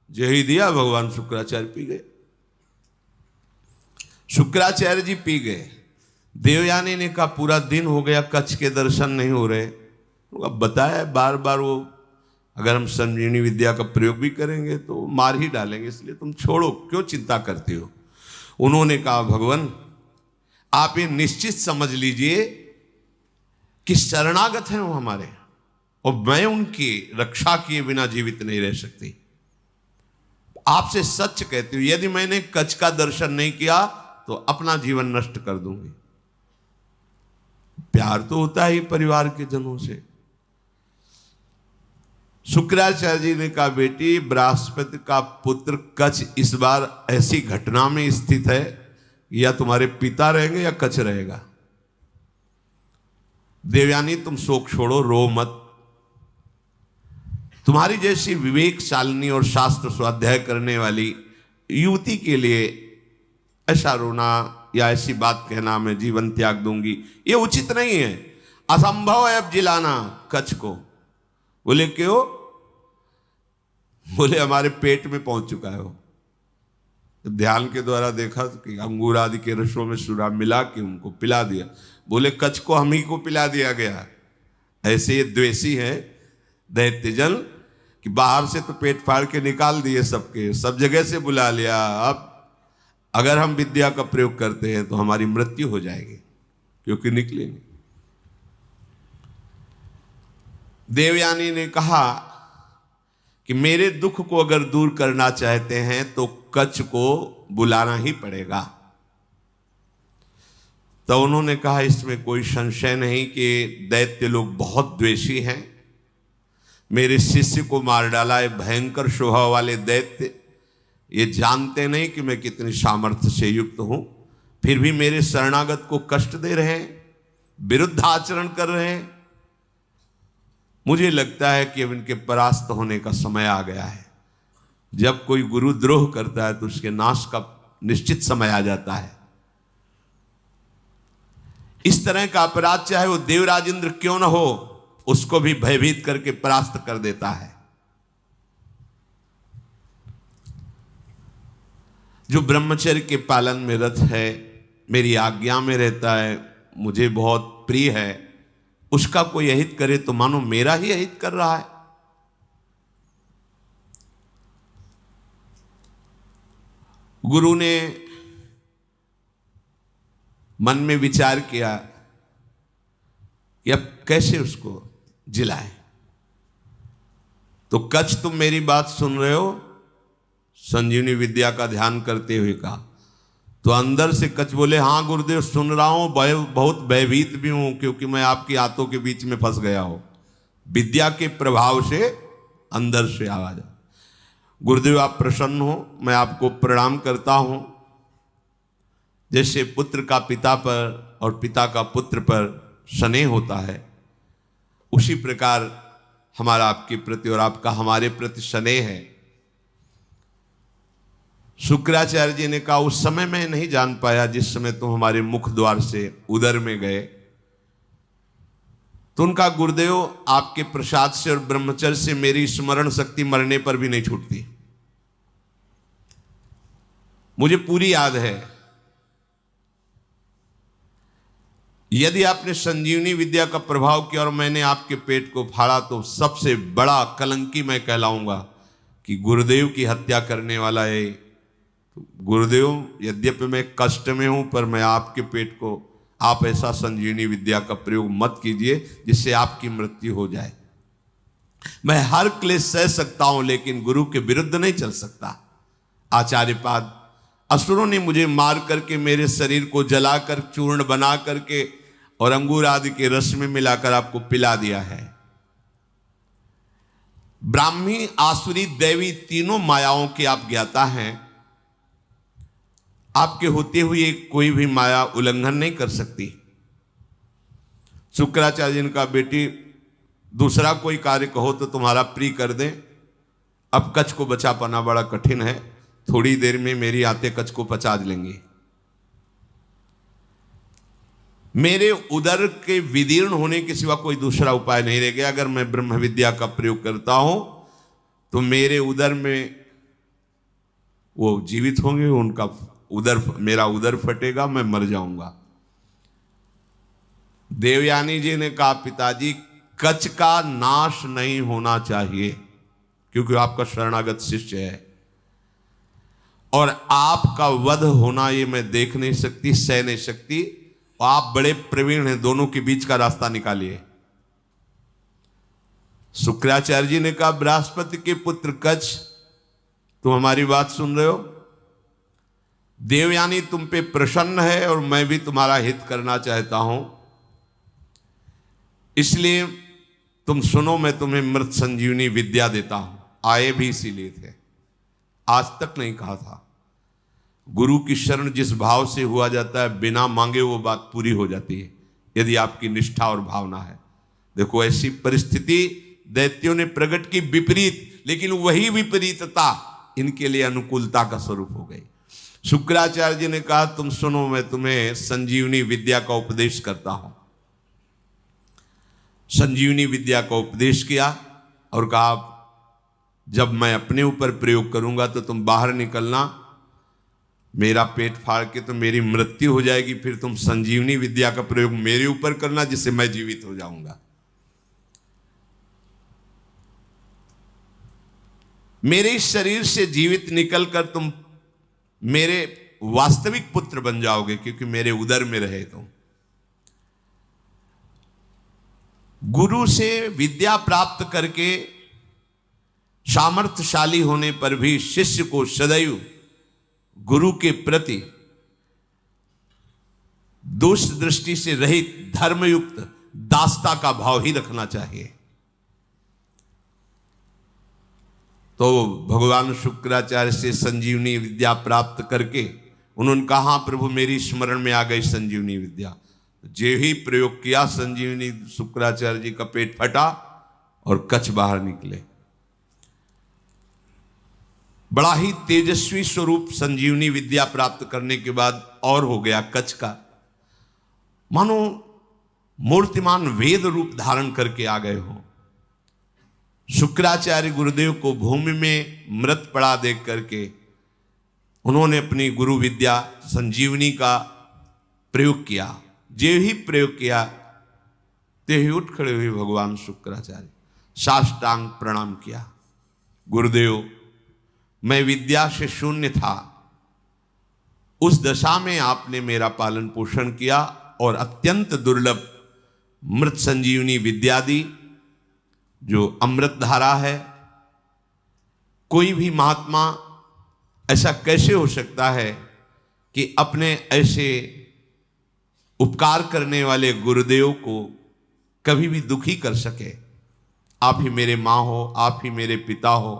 जो ही दिया, भगवान शुक्राचार्य पी गए। शुक्राचार्य जी पी गए। देवयानी ने कहा पूरा दिन हो गया, कच्छ के दर्शन नहीं हो रहे। अब बताया बार बार, वो अगर हम संजीवनी विद्या का प्रयोग भी करेंगे तो मार ही डालेंगे, इसलिए तुम छोड़ो, क्यों चिंता करते हो। उन्होंने कहा भगवान आप ये निश्चित समझ लीजिए कि शरणागत हैं वो हमारे, और मैं उनकी रक्षा किए बिना जीवित नहीं रह सकती। आपसे सच कहती हूं, यदि मैंने कच्छ का दर्शन नहीं किया तो अपना जीवन नष्ट कर दूंगी। प्यार तो होता ही परिवार के जनों से। शुक्राचार्य जी ने कहा बेटी, बृहस्पति का पुत्र कच्छ इस बार ऐसी घटना में स्थित है, या तुम्हारे पिता रहेंगे या कच्छ रहेगा। देवयानी तुम शोक छोड़ो, रो मत। तुम्हारी जैसी विवेकशालिनी और शास्त्र स्वाध्याय करने वाली युवती के लिए ऐसा रोना या ऐसी बात कहना मैं जीवन त्याग दूंगी, ये उचित नहीं है। असंभव है अब जिलाना कच्छ को। बोले क्यों? बोले हमारे पेट में पहुंच चुका है वो। ध्यान के द्वारा देखा कि अंगूर आदि के रसों में सुरा मिला के उनको पिला दिया। बोले कच्छ को हम ही को पिला दिया गया। ऐसे ये द्वेषी हैं दैत्यजन कि बाहर से तो पेट फाड़ के निकाल दिए सबके, सब जगह से बुला लिया। अब अगर हम विद्या का प्रयोग करते हैं तो हमारी मृत्यु हो जाएगी, क्योंकि निकलेंगे। देवयानी ने कहा कि मेरे दुख को अगर दूर करना चाहते हैं तो कच्छ को बुलाना ही पड़ेगा। तो उन्होंने कहा इसमें कोई संशय नहीं कि दैत्य लोग बहुत द्वेषी हैं। मेरे शिष्य को मार डाला है भयंकर स्वभाव वाले दैत्य। ये जानते नहीं कि मैं कितनी सामर्थ्य से युक्त हूं, फिर भी मेरे शरणागत को कष्ट दे रहे हैं, विरुद्ध आचरण कर रहे हैं। मुझे लगता है कि अब इनके परास्त होने का समय आ गया है। जब कोई गुरुद्रोह करता है तो उसके नाश का निश्चित समय आ जाता है। इस तरह का अपराध चाहे वो देवराजेंद्र क्यों न हो, उसको भी भयभीत करके परास्त कर देता है। जो ब्रह्मचर्य के पालन में रत है, मेरी आज्ञा में रहता है, मुझे बहुत प्रिय है, उसका कोई अहित करे तो मानो मेरा ही अहित कर रहा है। गुरु ने मन में विचार किया कि अब कैसे उसको जिलाए। तो कच्छ तुम मेरी बात सुन रहे हो? संजीवनी विद्या का ध्यान करते हुए कहा। तो अंदर से कच्छ बोले हाँ गुरुदेव सुन रहा हूं, बहुत भयभीत भी हूं, क्योंकि मैं आपकी आंतों के बीच में फंस गया हूं। विद्या के प्रभाव से अंदर से आवाज आ। गुरुदेव आप प्रसन्न हो, मैं आपको प्रणाम करता हूं। जैसे पुत्र का पिता पर और पिता का पुत्र पर स्नेह होता है, उसी प्रकार हमारा आपके प्रति और आपका हमारे प्रति स्नेह है। शुक्राचार्य जी ने कहा उस समय मैं नहीं जान पाया जिस समय तुम हमारे मुख द्वार से उदर में गए। तो उनका गुरुदेव आपके प्रसाद से और ब्रह्मचर्य से मेरी स्मरण शक्ति मरने पर भी नहीं छूटती। मुझे पूरी याद है, यदि आपने संजीवनी विद्या का प्रभाव किया और मैंने आपके पेट को फाड़ा तो सबसे बड़ा कलंकी मैं कहलाऊंगा कि गुरुदेव की हत्या करने वाला है। तो गुरुदेव, यद्यपि मैं कष्ट में हूं पर मैं आपके पेट को, आप ऐसा संजीवनी विद्या का प्रयोग मत कीजिए जिससे आपकी मृत्यु हो जाए। मैं हर क्लेश सह सकता हूं लेकिन गुरु के विरुद्ध नहीं चल सकता। आचार्यपाद, असुरों ने मुझे मार करके मेरे शरीर को जलाकर चूर्ण बना करके और अंगूर आदि के रस में मिलाकर आपको पिला दिया है। ब्राह्मी, आसुरी, दैवी तीनों मायाओं के आप ज्ञाता हैं। आपके होते हुए कोई भी माया उल्लंघन नहीं कर सकती। शुक्राचार्य जी ने कहा, बेटी दूसरा कोई कार्य कहो तो तुम्हारा प्रिय कर दें, अब कच्छ को बचा पाना बड़ा कठिन है, थोड़ी देर में मेरी आते कच्छ को पचा लेंगे। मेरे उदर के विदीर्ण होने के सिवा कोई दूसरा उपाय नहीं रह गया। अगर मैं ब्रह्म विद्या का प्रयोग करता हूं तो मेरे उदर में वो जीवित होंगे, उनका उदर, मेरा उदर फटेगा, मैं मर जाऊंगा। देवयानी जी ने कहा, पिताजी कच्छ का नाश नहीं होना चाहिए क्योंकि आपका शरणागत शिष्य है और आपका वध होना ये मैं देख नहीं सकती, सह नहीं सकती। आप बड़े प्रवीण हैं, दोनों के बीच का रास्ता निकालिए। शुक्राचार्य जी ने कहा, बृहस्पति के पुत्र कच्छ, तुम हमारी बात सुन रहे हो? देवयानी तुम पे प्रसन्न है और मैं भी तुम्हारा हित करना चाहता हूं, इसलिए तुम सुनो, मैं तुम्हें मृत संजीवनी विद्या देता हूं। आए भी इसीलिए थे, आज तक नहीं कहा था। गुरु की शरण जिस भाव से हुआ जाता है, बिना मांगे वो बात पूरी हो जाती है यदि आपकी निष्ठा और भावना है। देखो, ऐसी परिस्थिति दैत्यों ने प्रकट की विपरीत, लेकिन वही विपरीतता इनके लिए अनुकूलता का स्वरूप हो गई। शुक्राचार्य जी ने कहा, तुम सुनो, मैं तुम्हें संजीवनी विद्या का उपदेश करता हूं। संजीवनी विद्या का उपदेश किया और कहा, जब मैं अपने ऊपर प्रयोग करूंगा तो तुम बाहर निकलना, मेरा पेट फाड़ के तो मेरी मृत्यु हो जाएगी, फिर तुम संजीवनी विद्या का प्रयोग मेरे ऊपर करना जिससे मैं जीवित हो जाऊंगा। मेरे शरीर से जीवित निकलकर तुम मेरे वास्तविक पुत्र बन जाओगे क्योंकि मेरे उदर में रहे तुम। गुरु से विद्या प्राप्त करके सामर्थ्यशाली होने पर भी शिष्य को सदैव गुरु के प्रति दोष दृष्टि से रहित धर्मयुक्त दासता का भाव ही रखना चाहिए। तो भगवान शुक्राचार्य से संजीवनी विद्या प्राप्त करके उन्होंने कहा, प्रभु मेरी स्मरण में आ गई संजीवनी विद्या। जे ही प्रयोग किया, संजीवनी शुक्राचार्य जी का पेट फटा और कच्छ बाहर निकले। बड़ा ही तेजस्वी स्वरूप संजीवनी विद्या प्राप्त करने के बाद और हो गया कच्छ का, मानो मूर्तिमान वेद रूप धारण करके आ गए हो। शुक्राचार्य गुरुदेव को भूमि में मृत पड़ा देख करके उन्होंने अपनी गुरु विद्या संजीवनी का प्रयोग किया। जे ही प्रयोग किया ते ही उठ खड़े हुए भगवान शुक्राचार्य, साष्टांग प्रणाम किया। गुरुदेव, मैं विद्या से शून्य था, उस दशा में आपने मेरा पालन पोषण किया और अत्यंत दुर्लभ मृत संजीवनी विद्या दी, जो अमृत धारा है। कोई भी महात्मा ऐसा कैसे हो सकता है कि अपने ऐसे उपकार करने वाले गुरुदेव को कभी भी दुखी कर सके। आप ही मेरे माँ हो, आप ही मेरे पिता हो।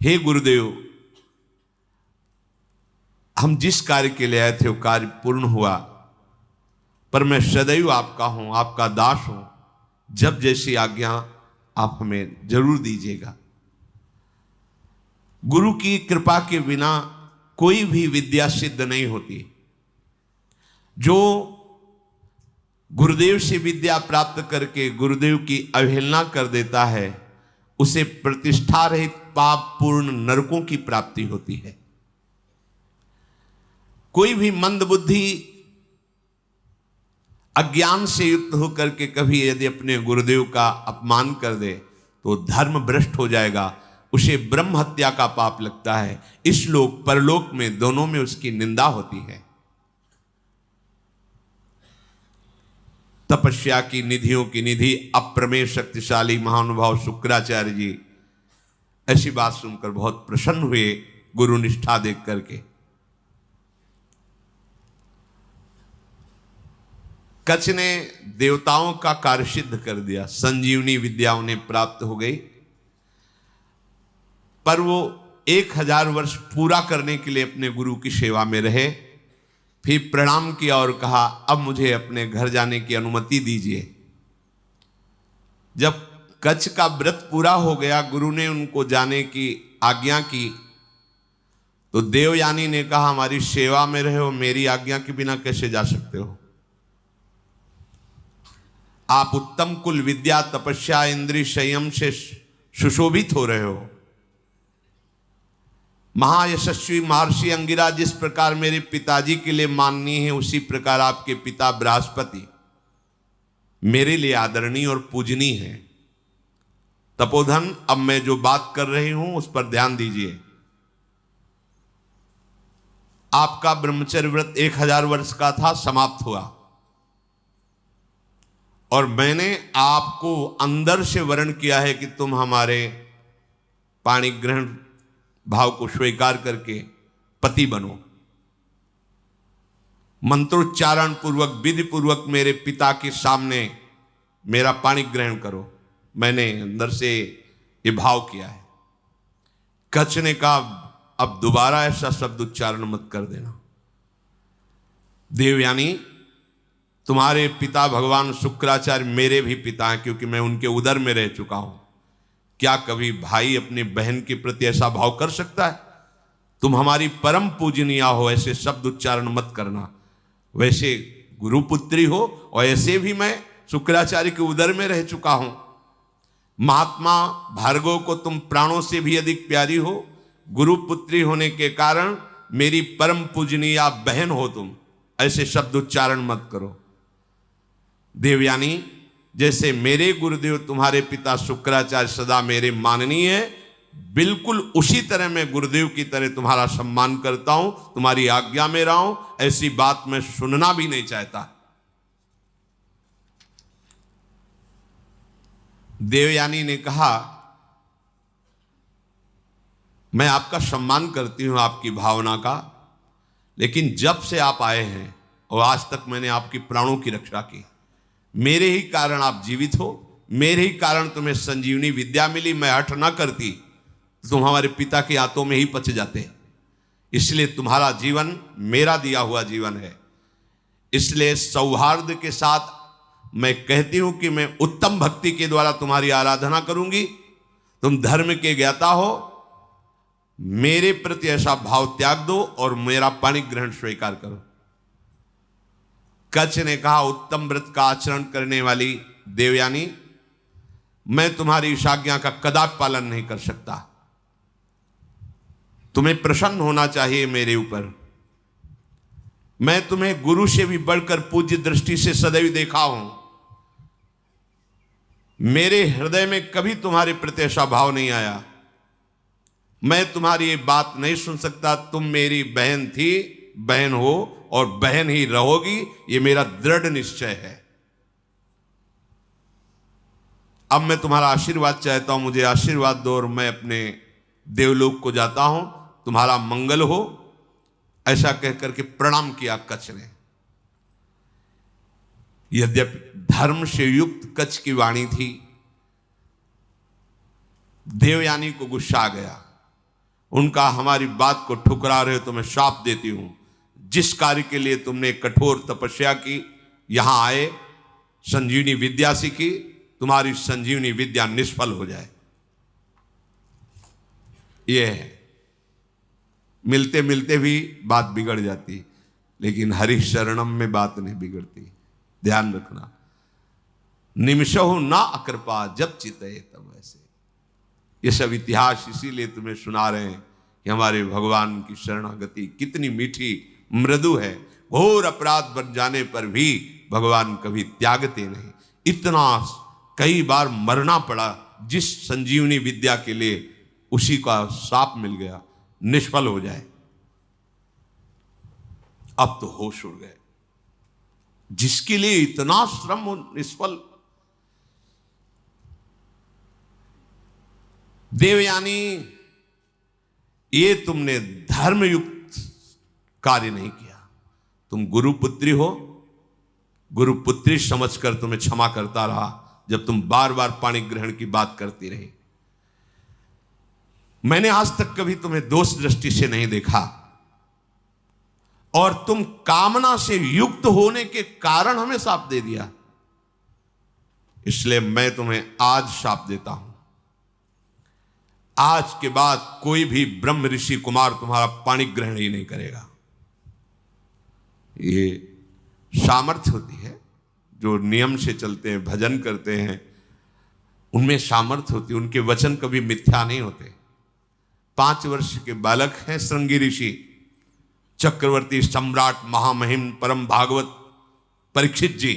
हे गुरुदेव, हम जिस कार्य के लिए आए थे वो कार्य पूर्ण हुआ, पर मैं सदैव आपका हूं, आपका दास हूं। जब जैसी आज्ञा आप हमें जरूर दीजिएगा। गुरु की कृपा के बिना कोई भी विद्या सिद्ध नहीं होती। जो गुरुदेव से विद्या प्राप्त करके गुरुदेव की अवहेलना कर देता है, उसे प्रतिष्ठा रहित पाप पूर्ण नरकों की प्राप्ति होती है। कोई भी मंद बुद्धि अज्ञान से युक्त होकर के कभी यदि अपने गुरुदेव का अपमान कर दे तो धर्म भ्रष्ट हो जाएगा, उसे ब्रह्म हत्या का पाप लगता है। इस लोक परलोक में दोनों में उसकी निंदा होती है। तपस्या की निधियों की निधि अप्रमेय शक्तिशाली महानुभाव शुक्राचार्य जी ऐसी बात सुनकर बहुत प्रसन्न हुए गुरु निष्ठा देख करके। कच्छ ने देवताओं का कार्य सिद्ध कर दिया, संजीवनी विद्या उन्हें प्राप्त हो गई, पर वो 1000 वर्ष पूरा करने के लिए अपने गुरु की सेवा में रहे। फिर प्रणाम किया और कहा, अब मुझे अपने घर जाने की अनुमति दीजिए। जब कच्छ का व्रत पूरा हो गया, गुरु ने उनको जाने की आज्ञा की, तो देवयानी ने कहा, हमारी सेवा में रहे हो, मेरी आज्ञा के बिना कैसे जा सकते हो? आप उत्तम कुल विद्या तपस्या इंद्रिय संयम से सुशोभित हो रहे हो। महायशस्वी महर्षि अंगिरा जिस प्रकार मेरे पिताजी के लिए माननीय है, उसी प्रकार आपके पिता बृहस्पति मेरे लिए आदरणीय और पूजनीय है। तपोधन, अब मैं जो बात कर रही हूं उस पर ध्यान दीजिए। आपका ब्रह्मचर्य व्रत 1000 वर्ष का था, समाप्त हुआ, और मैंने आपको अंदर से वर्ण किया है कि तुम हमारे पाणी ग्रहण भाव को स्वीकार करके पति बनो। मंत्रोच्चारण पूर्वक विधि पूर्वक मेरे पिता के सामने मेरा पाणी ग्रहण करो। मैंने अंदर से ये भाव किया है। कच्छ ने कहा, अब दोबारा ऐसा शब्द उच्चारण मत कर देना। देवयानी, तुम्हारे पिता भगवान शुक्राचार्य मेरे भी पिता हैं, क्योंकि मैं उनके उदर में रह चुका हूं। क्या कभी भाई अपनी बहन के प्रति ऐसा भाव कर सकता है? तुम हमारी परम पूजनीय हो, ऐसे शब्द उच्चारण मत करना। वैसे गुरुपुत्री हो, और ऐसे भी मैं शुक्राचार्य के उदर में रह चुका हूं। महात्मा भार्गव को तुम प्राणों से भी अधिक प्यारी हो। गुरुपुत्री होने के कारण मेरी परम पूजनीय बहन हो तुम। ऐसे शब्द उच्चारण मत करो। देवयानी, जैसे मेरे गुरुदेव तुम्हारे पिता शुक्राचार्य सदा मेरे माननीय है, बिल्कुल उसी तरह मैं गुरुदेव की तरह तुम्हारा सम्मान करता हूं, तुम्हारी आज्ञा में रहा हूं। ऐसी बात मैं सुनना भी नहीं चाहता। देवयानी ने कहा, मैं आपका सम्मान करती हूं, आपकी भावना का, लेकिन जब से आप आए हैं और आज तक मैंने आपकी प्राणों की रक्षा की। मेरे ही कारण आप जीवित हो, मेरे ही कारण तुम्हें संजीवनी विद्या मिली। मैं हठ ना करती तो तुम हमारे पिता के हाथों में ही पच जाते। इसलिए तुम्हारा जीवन मेरा दिया हुआ जीवन है। इसलिए सौहार्द के साथ मैं कहती हूं कि मैं उत्तम भक्ति के द्वारा तुम्हारी आराधना करूंगी। तुम धर्म के ज्ञाता हो, मेरे प्रति ऐसा भाव त्याग दो और मेरा पाणी ग्रहण स्वीकार करो। कच्छ ने कहा, उत्तम व्रत का आचरण करने वाली देवयानी, मैं तुम्हारी इस आज्ञा का कदापि पालन नहीं कर सकता। तुम्हें प्रसन्न होना चाहिए मेरे ऊपर। मैं तुम्हें गुरु से भी बढ़कर पूज्य दृष्टि से सदैव देखा हूं। मेरे हृदय में कभी तुम्हारे प्रति ऐसा भाव नहीं आया। मैं तुम्हारी ये बात नहीं सुन सकता। तुम मेरी बहन थी, बहन हो और बहन ही रहोगी, ये मेरा दृढ़ निश्चय है। अब मैं तुम्हारा आशीर्वाद चाहता हूं, मुझे आशीर्वाद दो और मैं अपने देवलोक को जाता हूं। तुम्हारा मंगल हो। ऐसा कहकर के प्रणाम किया कच्छ ने। यद्यपि धर्म से युक्त कच्छ की वाणी थी, देवयानी को गुस्सा आ गया। उनका, हमारी बात को ठुकरा रहे हो तो मैं शाप देती हूं। जिस कार्य के लिए तुमने कठोर तपस्या की, यहां आए, संजीवनी विद्या सीखी, तुम्हारी संजीवनी विद्या निष्फल हो जाए। यह है, मिलते मिलते भी बात बिगड़ जाती, लेकिन हरि शरणम में बात नहीं बिगड़ती। ध्यान रखना, निमिषहु ना अकृपा जब चितये तब ऐसे। ये सब इतिहास इसीलिए तुम्हें सुना रहे हैं कि हमारे भगवान की शरणागति कितनी मीठी मृदु है। घोर अपराध बन जाने पर भी भगवान कभी त्यागते नहीं। इतना कई बार मरना पड़ा जिस संजीवनी विद्या के लिए, उसी का शाप मिल गया, निष्फल हो जाए। अब तो होश उड़ गए। जिसके लिए इतना श्रम हो निष्फल। देवयानी, ये तुमने धर्मयुक्त कार्य नहीं किया। तुम गुरुपुत्री हो, गुरुपुत्री समझकर तुम्हें क्षमा करता रहा जब तुम बार बार पाणी ग्रहण की बात करती रही। मैंने आज तक कभी तुम्हें दोष दृष्टि से नहीं देखा, और तुम कामना से युक्त होने के कारण हमें शाप दे दिया। इसलिए मैं तुम्हें आज शाप देता हूं। आज के बाद कोई भी ब्रह्म ऋषि कुमार तुम्हारा पाणी ग्रहण ही नहीं करेगा। ये सामर्थ्य होती है, जो नियम से चलते हैं, भजन करते हैं, उनमें सामर्थ्य होती है। उनके वचन कभी मिथ्या नहीं होते। 5 वर्ष के बालक हैं श्रृंगी ऋषि, चक्रवर्ती सम्राट महामहिम परम भागवत परीक्षित जी।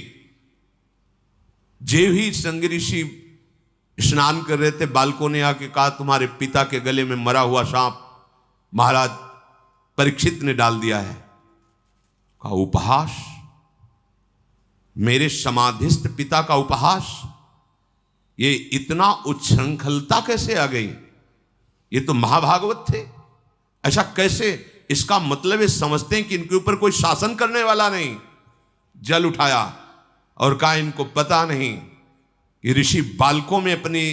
जे ही श्रृंगी ऋषि स्नान कर रहे थे, बालकों ने आके कहा तुम्हारे पिता के गले में मरा हुआ सांप महाराज परीक्षित ने डाल दिया है। कहा उपहास, मेरे समाधिस्थ पिता का उपहास, ये इतना उच्छृंखलता कैसे आ गई? ये तो महाभागवत थे, ऐसा कैसे? इसका मतलब ये समझते हैं कि इनके ऊपर कोई शासन करने वाला नहीं। जल उठाया और कहा इनको पता नहीं कि ऋषि बालकों में अपनी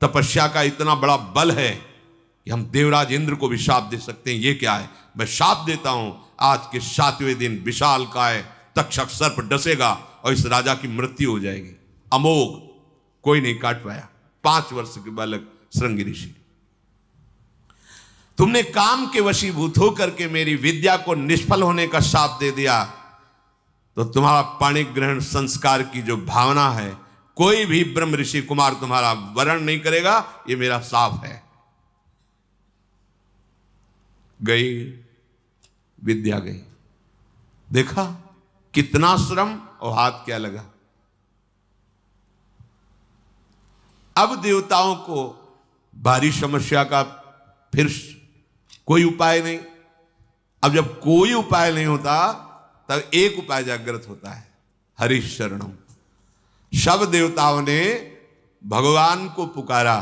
तपस्या का इतना बड़ा बल है कि हम देवराज इंद्र को भी शाप दे सकते हैं। ये क्या है? मैं शाप देता हूं, आज के 7वें दिन विशाल काय तक्षक सर्प डसेगा और इस राजा की मृत्यु हो जाएगी। अमोघ, कोई नहीं काट पाया। 5 वर्ष के बालक श्रृंगी ऋषि। तुमने काम के वशीभूत होकर के मेरी विद्या को निष्फल होने का शाप दे दिया, तो तुम्हारा पाणी ग्रहण संस्कार की जो भावना है, कोई भी ब्रह्म ऋषि कुमार तुम्हारा वरण नहीं करेगा। ये मेरा शाप है। गई विद्या गई। देखा कितना श्रम और हाथ क्या लगा। अब देवताओं को भारी समस्या का फिर कोई उपाय नहीं। अब जब कोई उपाय नहीं होता, तब एक उपाय जागृत होता है, हरि शरणम। सब देवताओं ने भगवान को पुकारा,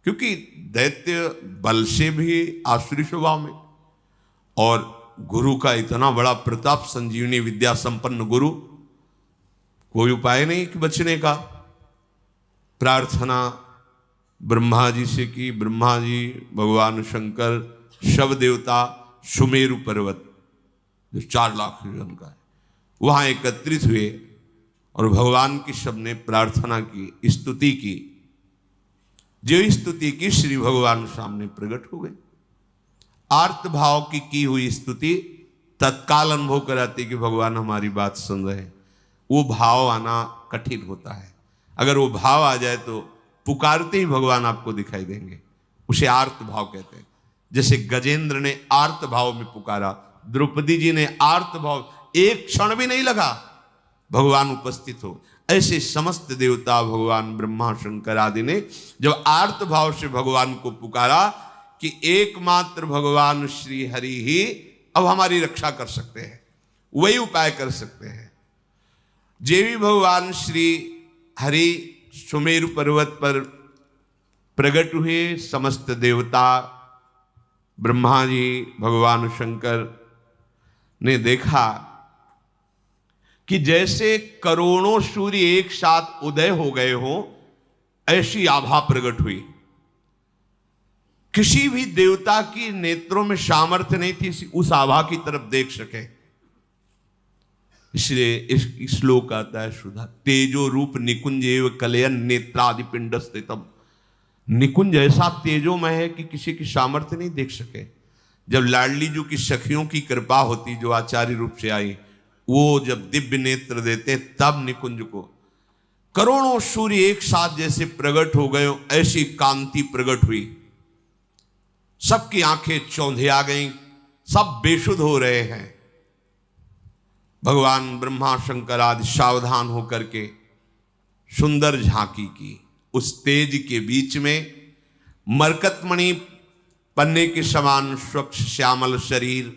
क्योंकि दैत्य बल से भी आसुरी स्वभाव में, और गुरु का इतना बड़ा प्रताप, संजीवनी विद्या संपन्न गुरु, कोई उपाय नहीं कि बचने का। प्रार्थना ब्रह्मा जी से की। ब्रह्मा जी, भगवान शंकर, शव देवता सुमेरु पर्वत जो 4 लाख योजन का है, वहां एकत्रित हुए और भगवान की सबने प्रार्थना की, स्तुति की। जो स्तुति की, श्री भगवान सामने प्रकट हो गए। आर्त भाव की हुई स्तुति तत्काल अनुभव कराती कि भगवान हमारी बात सुन रहे हैं। वो भाव आना कठिन होता है। अगर वो भाव आ जाए तो पुकारते ही भगवान आपको दिखाई देंगे। उसे आर्त भाव कहते हैं। जैसे गजेंद्र ने आर्त भाव में पुकारा, द्रौपदी जी ने आर्त भाव, एक क्षण भी नहीं लगा भगवान उपस्थित हो। ऐसे समस्त देवता, भगवान ब्रह्मा शंकर आदि ने जब आर्त भाव से भगवान को पुकारा कि एकमात्र भगवान श्री हरि ही अब हमारी रक्षा कर सकते हैं, वही उपाय कर सकते हैं। जे भी भगवान श्री हरि सुमेरु पर्वत पर प्रकट हुए, समस्त देवता, ब्रह्मा जी, भगवान शंकर ने देखा कि जैसे करोड़ों सूर्य एक साथ उदय हो गए हो, ऐसी आभा प्रकट हुई। किसी भी देवता की नेत्रों में सामर्थ्य नहीं थी उस आभा की तरफ देख सके। इसलिए इस श्लोक आता है सुधा, तेजो रूप निकुंज एव कलयन नेत्रादि पिंड स्थितम। निकुंज ऐसा तेजोमय है कि किसी की सामर्थ्य नहीं देख सके। जब लाडली जी की सखियों की कृपा होती, जो आचार्य रूप से आई, वो जब दिव्य नेत्र देते तब निकुंज को करोड़ों सूर्य एक साथ जैसे प्रकट हो गए, ऐसी कांति प्रकट हुई। सबकी आंखें चौंधे आ गईं, सब बेशुद्ध हो रहे हैं। भगवान ब्रह्मा शंकर आदि सावधान होकर के सुंदर झांकी की। उस तेज के बीच में मरकतमणि पन्ने के समान स्वच्छ श्यामल शरीर,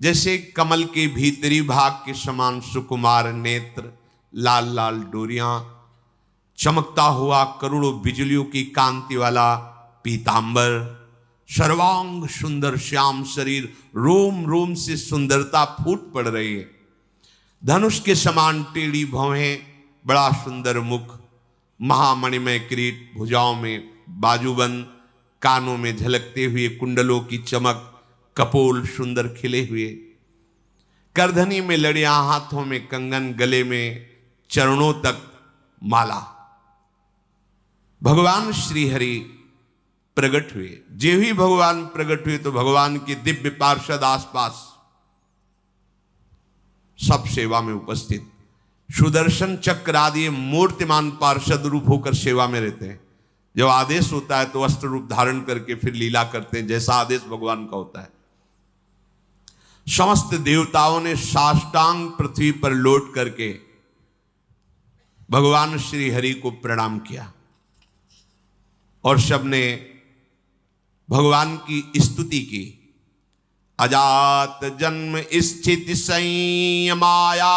जैसे कमल के भीतरी भाग के समान सुकुमार नेत्र, लाल लाल डोरियां, चमकता हुआ करोड़ों बिजलियों की कांति वाला पीतांबर, सर्वांग सुंदर श्याम शरीर, रोम रोम से सुंदरता फूट पड़ रही है। धनुष के समान टेढ़ी भौहें, बड़ा सुंदर मुख, महामणिमय किरीट, भुजाओं में बाजूबंद, कानों में झलकते हुए कुंडलों की चमक, कपोल सुंदर खिले हुए, करधनी में लड़ियां, हाथों में कंगन, गले में चरणों तक माला। भगवान श्री हरि प्रकट हुए। जे ही भगवान प्रकट हुए तो भगवान के दिव्य पार्षद आसपास सब सेवा में उपस्थित, सुदर्शन चक्र आदि मूर्तिमान पार्षद रूप होकर सेवा में रहते हैं। जब आदेश होता है तो वस्त्र रूप धारण करके फिर लीला करते हैं, जैसा आदेश भगवान का होता है। समस्त देवताओं ने साष्टांग पृथ्वी पर लौट करके भगवान श्री हरि को प्रणाम किया और सबने भगवान की स्तुति की। अजात जन्म स्थिति संयमाया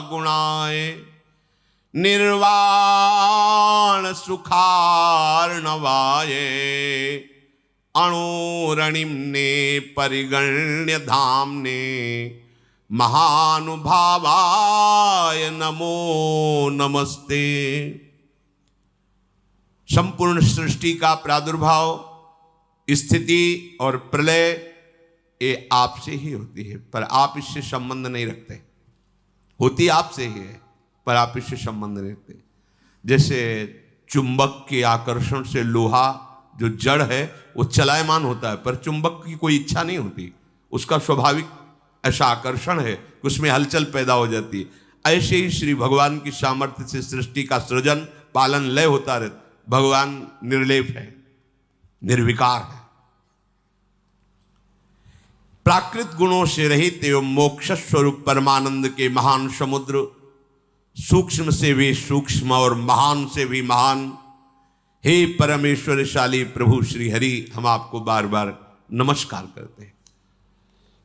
गुणाए, निर्वाण सुखार्णवाये, अणुरणिम ने परिगण्य धामने, महानुभावाय नमो नमस्ते। संपूर्ण सृष्टि का प्रादुर्भाव, स्थिति और प्रलय ये आपसे ही होती है, पर आप इससे संबंध नहीं रखते। होती आपसे ही है पर आप इससे संबंध नहीं रखते। जैसे चुंबक के आकर्षण से लोहा जो जड़ है वो चलायमान होता है, पर चुंबक की कोई इच्छा नहीं होती, उसका स्वाभाविक ऐसा आकर्षण है कि उसमें हलचल पैदा हो जाती है। ऐसे ही श्री भगवान की सामर्थ्य से सृष्टि का सृजन पालन लय होता रहता। भगवान निर्लेप है, निर्विकार है, प्राकृत गुणों से रहित एवं मोक्ष स्वरूप परमानंद के महान समुद्र, सूक्ष्म से भी सूक्ष्म और महान से भी महान, हे परमेश्वरशाली प्रभु श्री हरि, हम आपको बार बार नमस्कार करते हैं।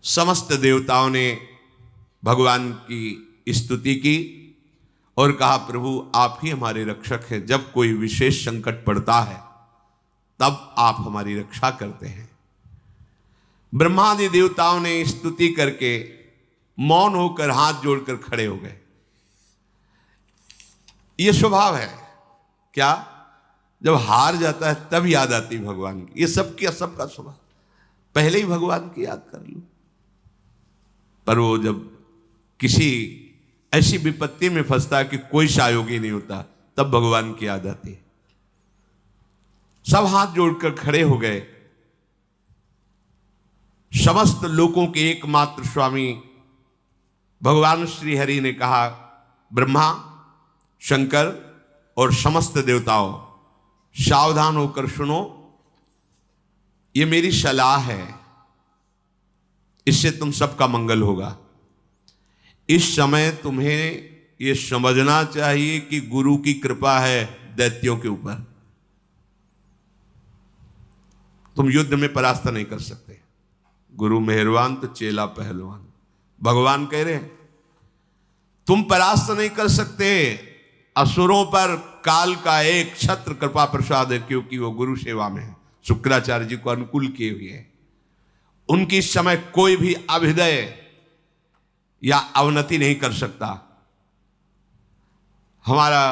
समस्त देवताओं ने भगवान की स्तुति की और कहा, प्रभु आप ही हमारे रक्षक हैं। जब कोई विशेष संकट पड़ता है तब आप हमारी रक्षा करते हैं। ब्रह्मादि देवताओं ने स्तुति करके मौन होकर हाथ जोड़कर खड़े हो गए। ये स्वभाव है क्या, जब हार जाता है तब याद आती भगवान की। ये सबका स्वभाव, पहले ही भगवान की याद कर लो। पर वो जब किसी ऐसी विपत्ति में फंसता है कि कोई सहयोगी नहीं होता, तब भगवान की याद आती है। सब हाथ जोड़कर खड़े हो गए। समस्त लोकों के एकमात्र स्वामी भगवान श्री हरि ने कहा, ब्रह्मा, शंकर और समस्त देवताओं, सावधान होकर सुनो, ये मेरी सलाह है, इससे तुम सबका मंगल होगा। इस समय तुम्हें ये समझना चाहिए कि गुरु की कृपा है दैत्यों के ऊपर। तुम युद्ध में परास्त नहीं कर सकते। गुरु मेहरबान तो चेला पहलवान। भगवान कह रहे हैं तुम परास्त नहीं कर सकते। असुरों पर काल का एक छत्र कृपा प्रसाद है, क्योंकि वो गुरु सेवा में है, शुक्राचार्य जी को अनुकूल किए हुए हैं। उनकी इस समय कोई भी अभ्युदय या अवनति नहीं कर सकता। हमारा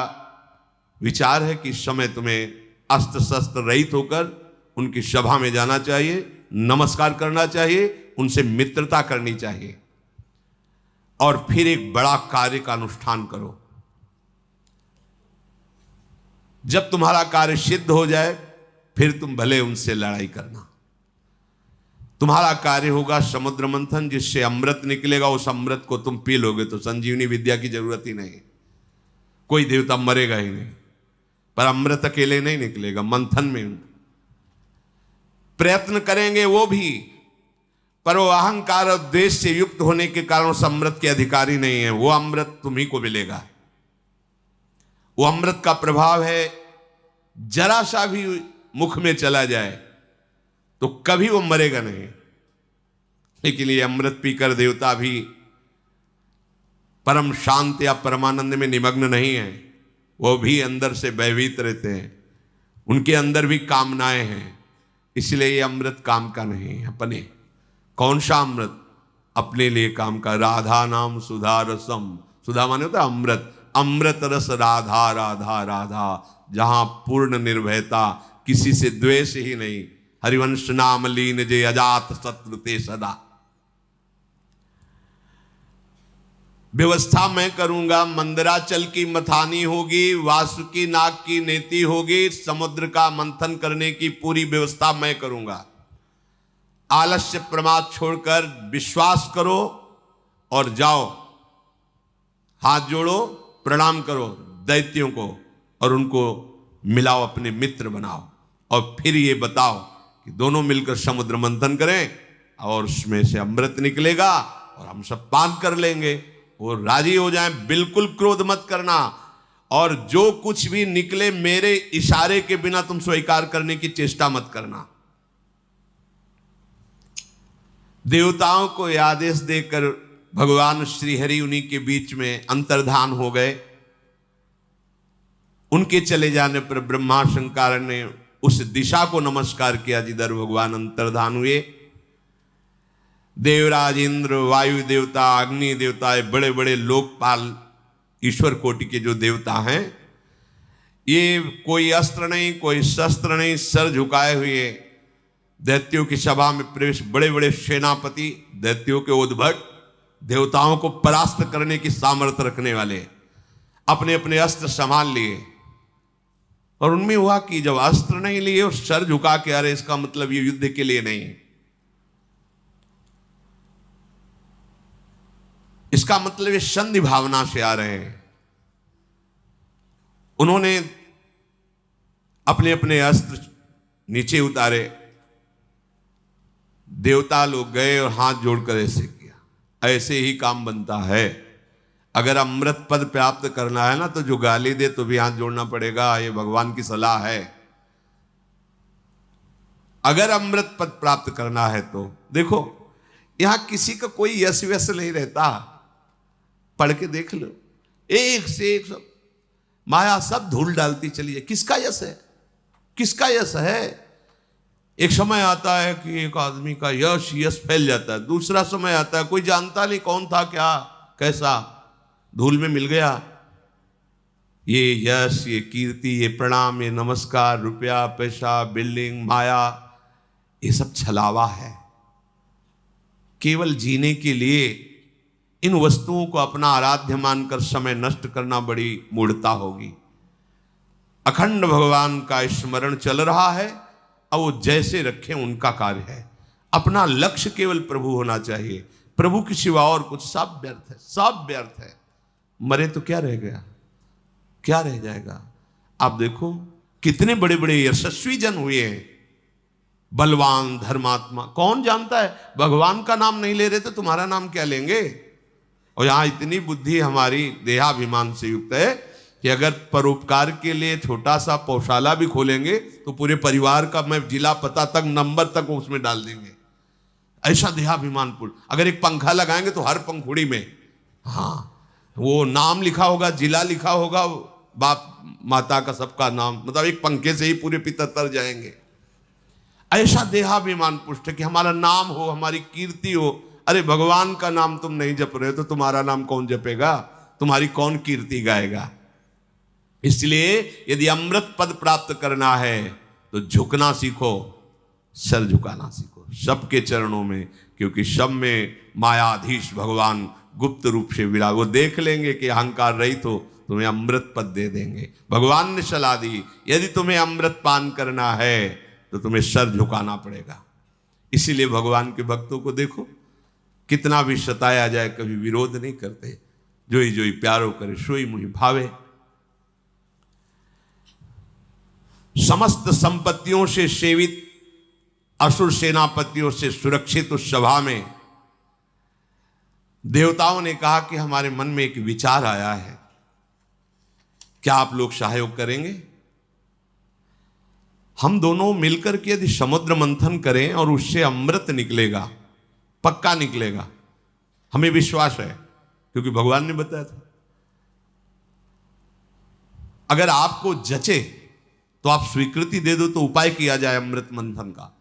विचार है कि इस समय तुम्हें अस्त्र शस्त्र रहित होकर उनकी सभा में जाना चाहिए, नमस्कार करना चाहिए, उनसे मित्रता करनी चाहिए और फिर एक बड़ा कार्य का अनुष्ठान करो। जब तुम्हारा कार्य सिद्ध हो जाए फिर तुम भले उनसे लड़ाई करना। तुम्हारा कार्य होगा समुद्र मंथन, जिससे अमृत निकलेगा। उस अमृत को तुम पी लोगे तो संजीवनी विद्या की जरूरत ही नहीं, कोई देवता मरेगा ही नहीं। पर अमृत अकेले नहीं निकलेगा, मंथन में प्रयत्न करेंगे वो भी, पर वो अहंकार और द्वेष से युक्त होने के कारण उस अमृत के अधिकारी नहीं है। वो अमृत तुम्ही को मिलेगा। वो अमृत का प्रभाव है, जरा सा भी मुख में चला जाए तो कभी वो मरेगा नहीं। लेकिन ये अमृत पीकर देवता भी परम शांत या परमानंद में निमग्न नहीं है, वो भी अंदर से भयभीत रहते हैं, उनके अंदर भी कामनाएं हैं। इसलिए ये अमृत काम का नहीं है अपने। कौन सा अमृत? अपने लिए काम का। राधा नाम सुधा रसम, सुधा माने होता है अमृत, अमृत रस राधा राधा राधा, जहां पूर्ण निर्भयता, किसी से द्वेष ही नहीं। हरिवंश नाम लीन जे अजात शत्रु ते सदा। व्यवस्था मैं करूंगा, मंदराचल की मथानी होगी, वासुकी नाग की नेति होगी, समुद्र का मंथन करने की पूरी व्यवस्था मैं करूंगा। आलस्य प्रमाद छोड़कर विश्वास करो और जाओ, हाथ जोड़ो, प्रणाम करो दैत्यों को और उनको मिलाओ, अपने मित्र बनाओ, और फिर ये बताओ कि दोनों मिलकर समुद्र मंथन करें और उसमें से अमृत निकलेगा और हम सब पान कर लेंगे। वो राजी हो जाएं। बिल्कुल क्रोध मत करना, और जो कुछ भी निकले मेरे इशारे के बिना तुम स्वीकार करने की चेष्टा मत करना। देवताओं को आदेश देकर भगवान श्रीहरि उन्हीं के बीच में अंतर्धान हो गए। उनके चले जाने पर ब्रह्मा शंकर ने उस दिशा को नमस्कार किया जिधर भगवान अंतर्धान हुए। देवराज इंद्र, वायु देवता, अग्नि देवता, बड़े बड़े लोकपाल ईश्वर कोटि के जो देवता हैं, ये कोई अस्त्र नहीं, कोई शस्त्र नहीं, सर झुकाए हुए दैत्यों की सभा में प्रवेश। बड़े बड़े सेनापति, दैत्यों के उद्भट, देवताओं को परास्त करने की सामर्थ्य रखने वाले, अपने अपने अस्त्र संभाल लिए। और उनमें हुआ कि जब अस्त्र नहीं लिए और सर झुका के, अरे इसका मतलब ये युद्ध के लिए नहीं, इसका मतलब ये संधि भावना से आ रहे हैं। उन्होंने अपने अपने अस्त्र नीचे उतारे। देवता लोग गए और हाथ जोड़कर ऐसे किया। ऐसे ही काम बनता है। अगर अमृत पद प्राप्त करना है ना, तो जो गाली दे तो भी हाथ जोड़ना पड़ेगा। ये भगवान की सलाह है। अगर अमृत पद प्राप्त करना है तो देखो, यहां किसी का कोई यश व्यस नहीं रहता। पढ़ के देख लो, एक से एक सब माया सब धूल डालती चली है। किसका यश है? किसका यश है? एक समय आता है कि एक आदमी का यश फैल जाता है। दूसरा समय आता है कोई जानता नहीं कौन था, क्या कैसा, धूल में मिल गया। ये यश, ये कीर्ति, ये प्रणाम, ये नमस्कार, रुपया, पैसा, बिल्डिंग, माया, ये सब छलावा है। केवल जीने के लिए इन वस्तुओं को अपना आराध्य मानकर समय नष्ट करना बड़ी मूढ़ता होगी। अखंड भगवान का स्मरण चल रहा है और वो जैसे रखें उनका कार्य है। अपना लक्ष्य केवल प्रभु होना चाहिए। प्रभु के सिवा और कुछ सब व्यर्थ है, सब व्यर्थ है। मरे तो क्या रह गया, क्या रह जाएगा? आप देखो कितने बड़े बड़े यशस्वी जन हुए हैं, बलवान, धर्मात्मा। कौन जानता है भगवान का नाम नहीं ले रहे तो तुम्हारा नाम क्या लेंगे? और यहां इतनी बुद्धि हमारी देहाभिमान से युक्त है कि अगर परोपकार के लिए छोटा सा पौशाला भी खोलेंगे तो पूरे परिवार का मैं जिला पता तक, नंबर तक उसमें डाल देंगे। ऐसा देहाभिमान पूर्ण। अगर एक पंखा लगाएंगे तो हर पंखुड़ी में वो नाम लिखा होगा, जिला लिखा होगा, बाप माता का सबका नाम, मतलब एक पंखे से ही पूरे पितर तर जाएंगे। ऐसा देहाभिमान पुष्ट है कि हमारा नाम हो, हमारी कीर्ति हो। अरे भगवान का नाम तुम नहीं जप रहे हो तो तुम्हारा नाम कौन जपेगा, तुम्हारी कौन कीर्ति गाएगा? इसलिए यदि अमृत पद प्राप्त करना है तो झुकना सीखो, सर झुकाना सीखो सबके चरणों में, क्योंकि सब में मायाधीश भगवान गुप्त रूप से विराज। वो देख लेंगे कि अहंकार रहित हो, तुम्हें अमृत पद दे देंगे। भगवान ने सलाह दी, यदि तुम्हें अमृत पान करना है तो तुम्हें सर झुकाना पड़ेगा। इसीलिए भगवान के भक्तों को देखो, कितना भी सताया जाए कभी विरोध नहीं करते। जोई जोई प्यारो करे सोई मुहि भावे। समस्त संपत्तियों से सेवित असुर सेनापतियों से सुरक्षित उस सभा में देवताओं ने कहा कि हमारे मन में एक विचार आया है, क्या आप लोग सहयोग करेंगे? हम दोनों मिलकर के यदि समुद्र मंथन करें और उससे अमृत निकलेगा, पक्का निकलेगा, हमें विश्वास है क्योंकि भगवान ने बताया था। अगर आपको जचे तो आप स्वीकृति दे दो, तो उपाय किया जाए अमृत मंथन का।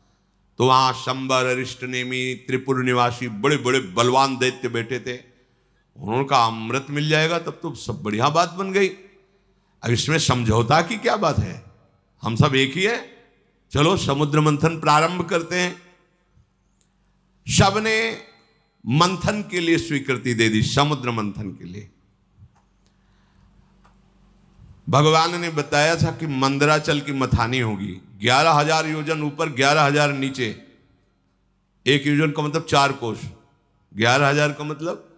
तो वहां शंबर, अरिष्ट नेमी, त्रिपुर निवासी बड़े बड़े बलवान दैत्य बैठे थे। उन्होंने कहा अमृत मिल जाएगा तब तो सब बढ़िया बात बन गई। अब इसमें समझौता की क्या बात है, हम सब एक ही है, चलो समुद्र मंथन प्रारंभ करते हैं। सबने मंथन के लिए स्वीकृति दे दी, समुद्र मंथन के लिए। भगवान ने बताया था कि मंदराचल की मथानी होगी, 11,000 योजन ऊपर 11,000 नीचे। एक योजन का मतलब 4 कोस, 11,000 का मतलब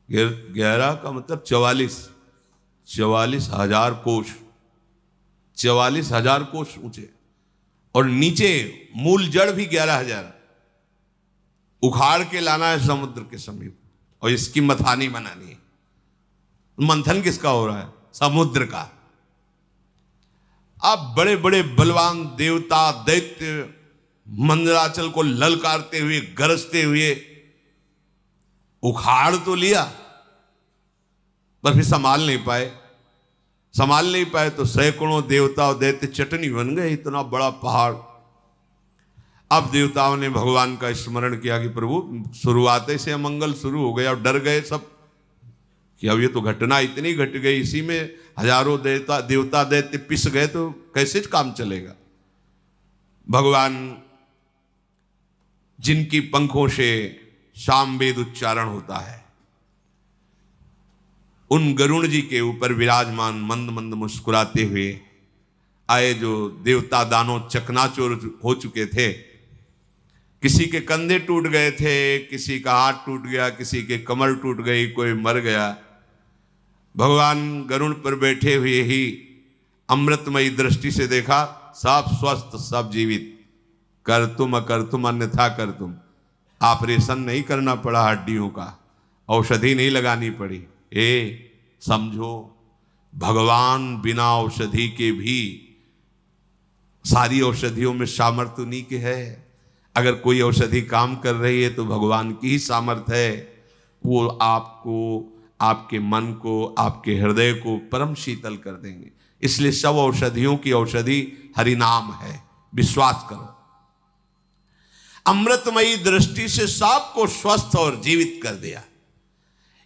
11 का मतलब 44,000 कोस, 44,000 कोस ऊंचे। और नीचे मूल जड़ भी 11,000 उखाड़ के लाना है समुद्र के समीप, और इसकी मथानी बनानी है। मंथन किसका हो रहा है? समुद्र का। अब बड़े बड़े बलवान देवता दैत्य मंदराचल को ललकारते हुए, गरजते हुए उखाड़ तो लिया, पर फिर संभाल नहीं पाए तो सैकड़ों देवता और दैत्य चटनी बन गए, इतना बड़ा पहाड़। अब देवताओं ने भगवान का स्मरण किया कि प्रभु शुरुआत से अमंगल शुरू हो गया, और डर गए सब कि अब ये तो घटना इतनी घट गई, इसी में हजारों देवता दैत्य पिस गए तो कैसे काम चलेगा। भगवान जिनकी पंखों से सामवेद उच्चारण होता है, उन गरुण जी के ऊपर विराजमान मंद मंद मुस्कुराते हुए आए। जो देवता दानव चकनाचूर हो चुके थे, किसी के कंधे टूट गए थे, किसी का हाथ टूट गया, किसी के कमर टूट गई, कोई मर गया। भगवान गरुड़ पर बैठे हुए ही अमृतमयी दृष्टि से देखा, सब स्वस्थ, सब जीवित। कर तुम अकर तुम अन्यथा कर तुम। ऑपरेशन नहीं करना पड़ा हड्डियों का, औषधि नहीं लगानी पड़ी। समझो, भगवान बिना औषधि के भी, सारी औषधियों में सामर्थ्य उन्हीं के है। अगर कोई औषधि काम कर रही है तो भगवान की ही सामर्थ्य है। वो आपको, आपके मन को, आपके हृदय को परम शीतल कर देंगे। इसलिए सब औषधियों की औषधि हरिनाम है, विश्वास करो। अमृतमयी दृष्टि से सबको स्वस्थ और जीवित कर दिया।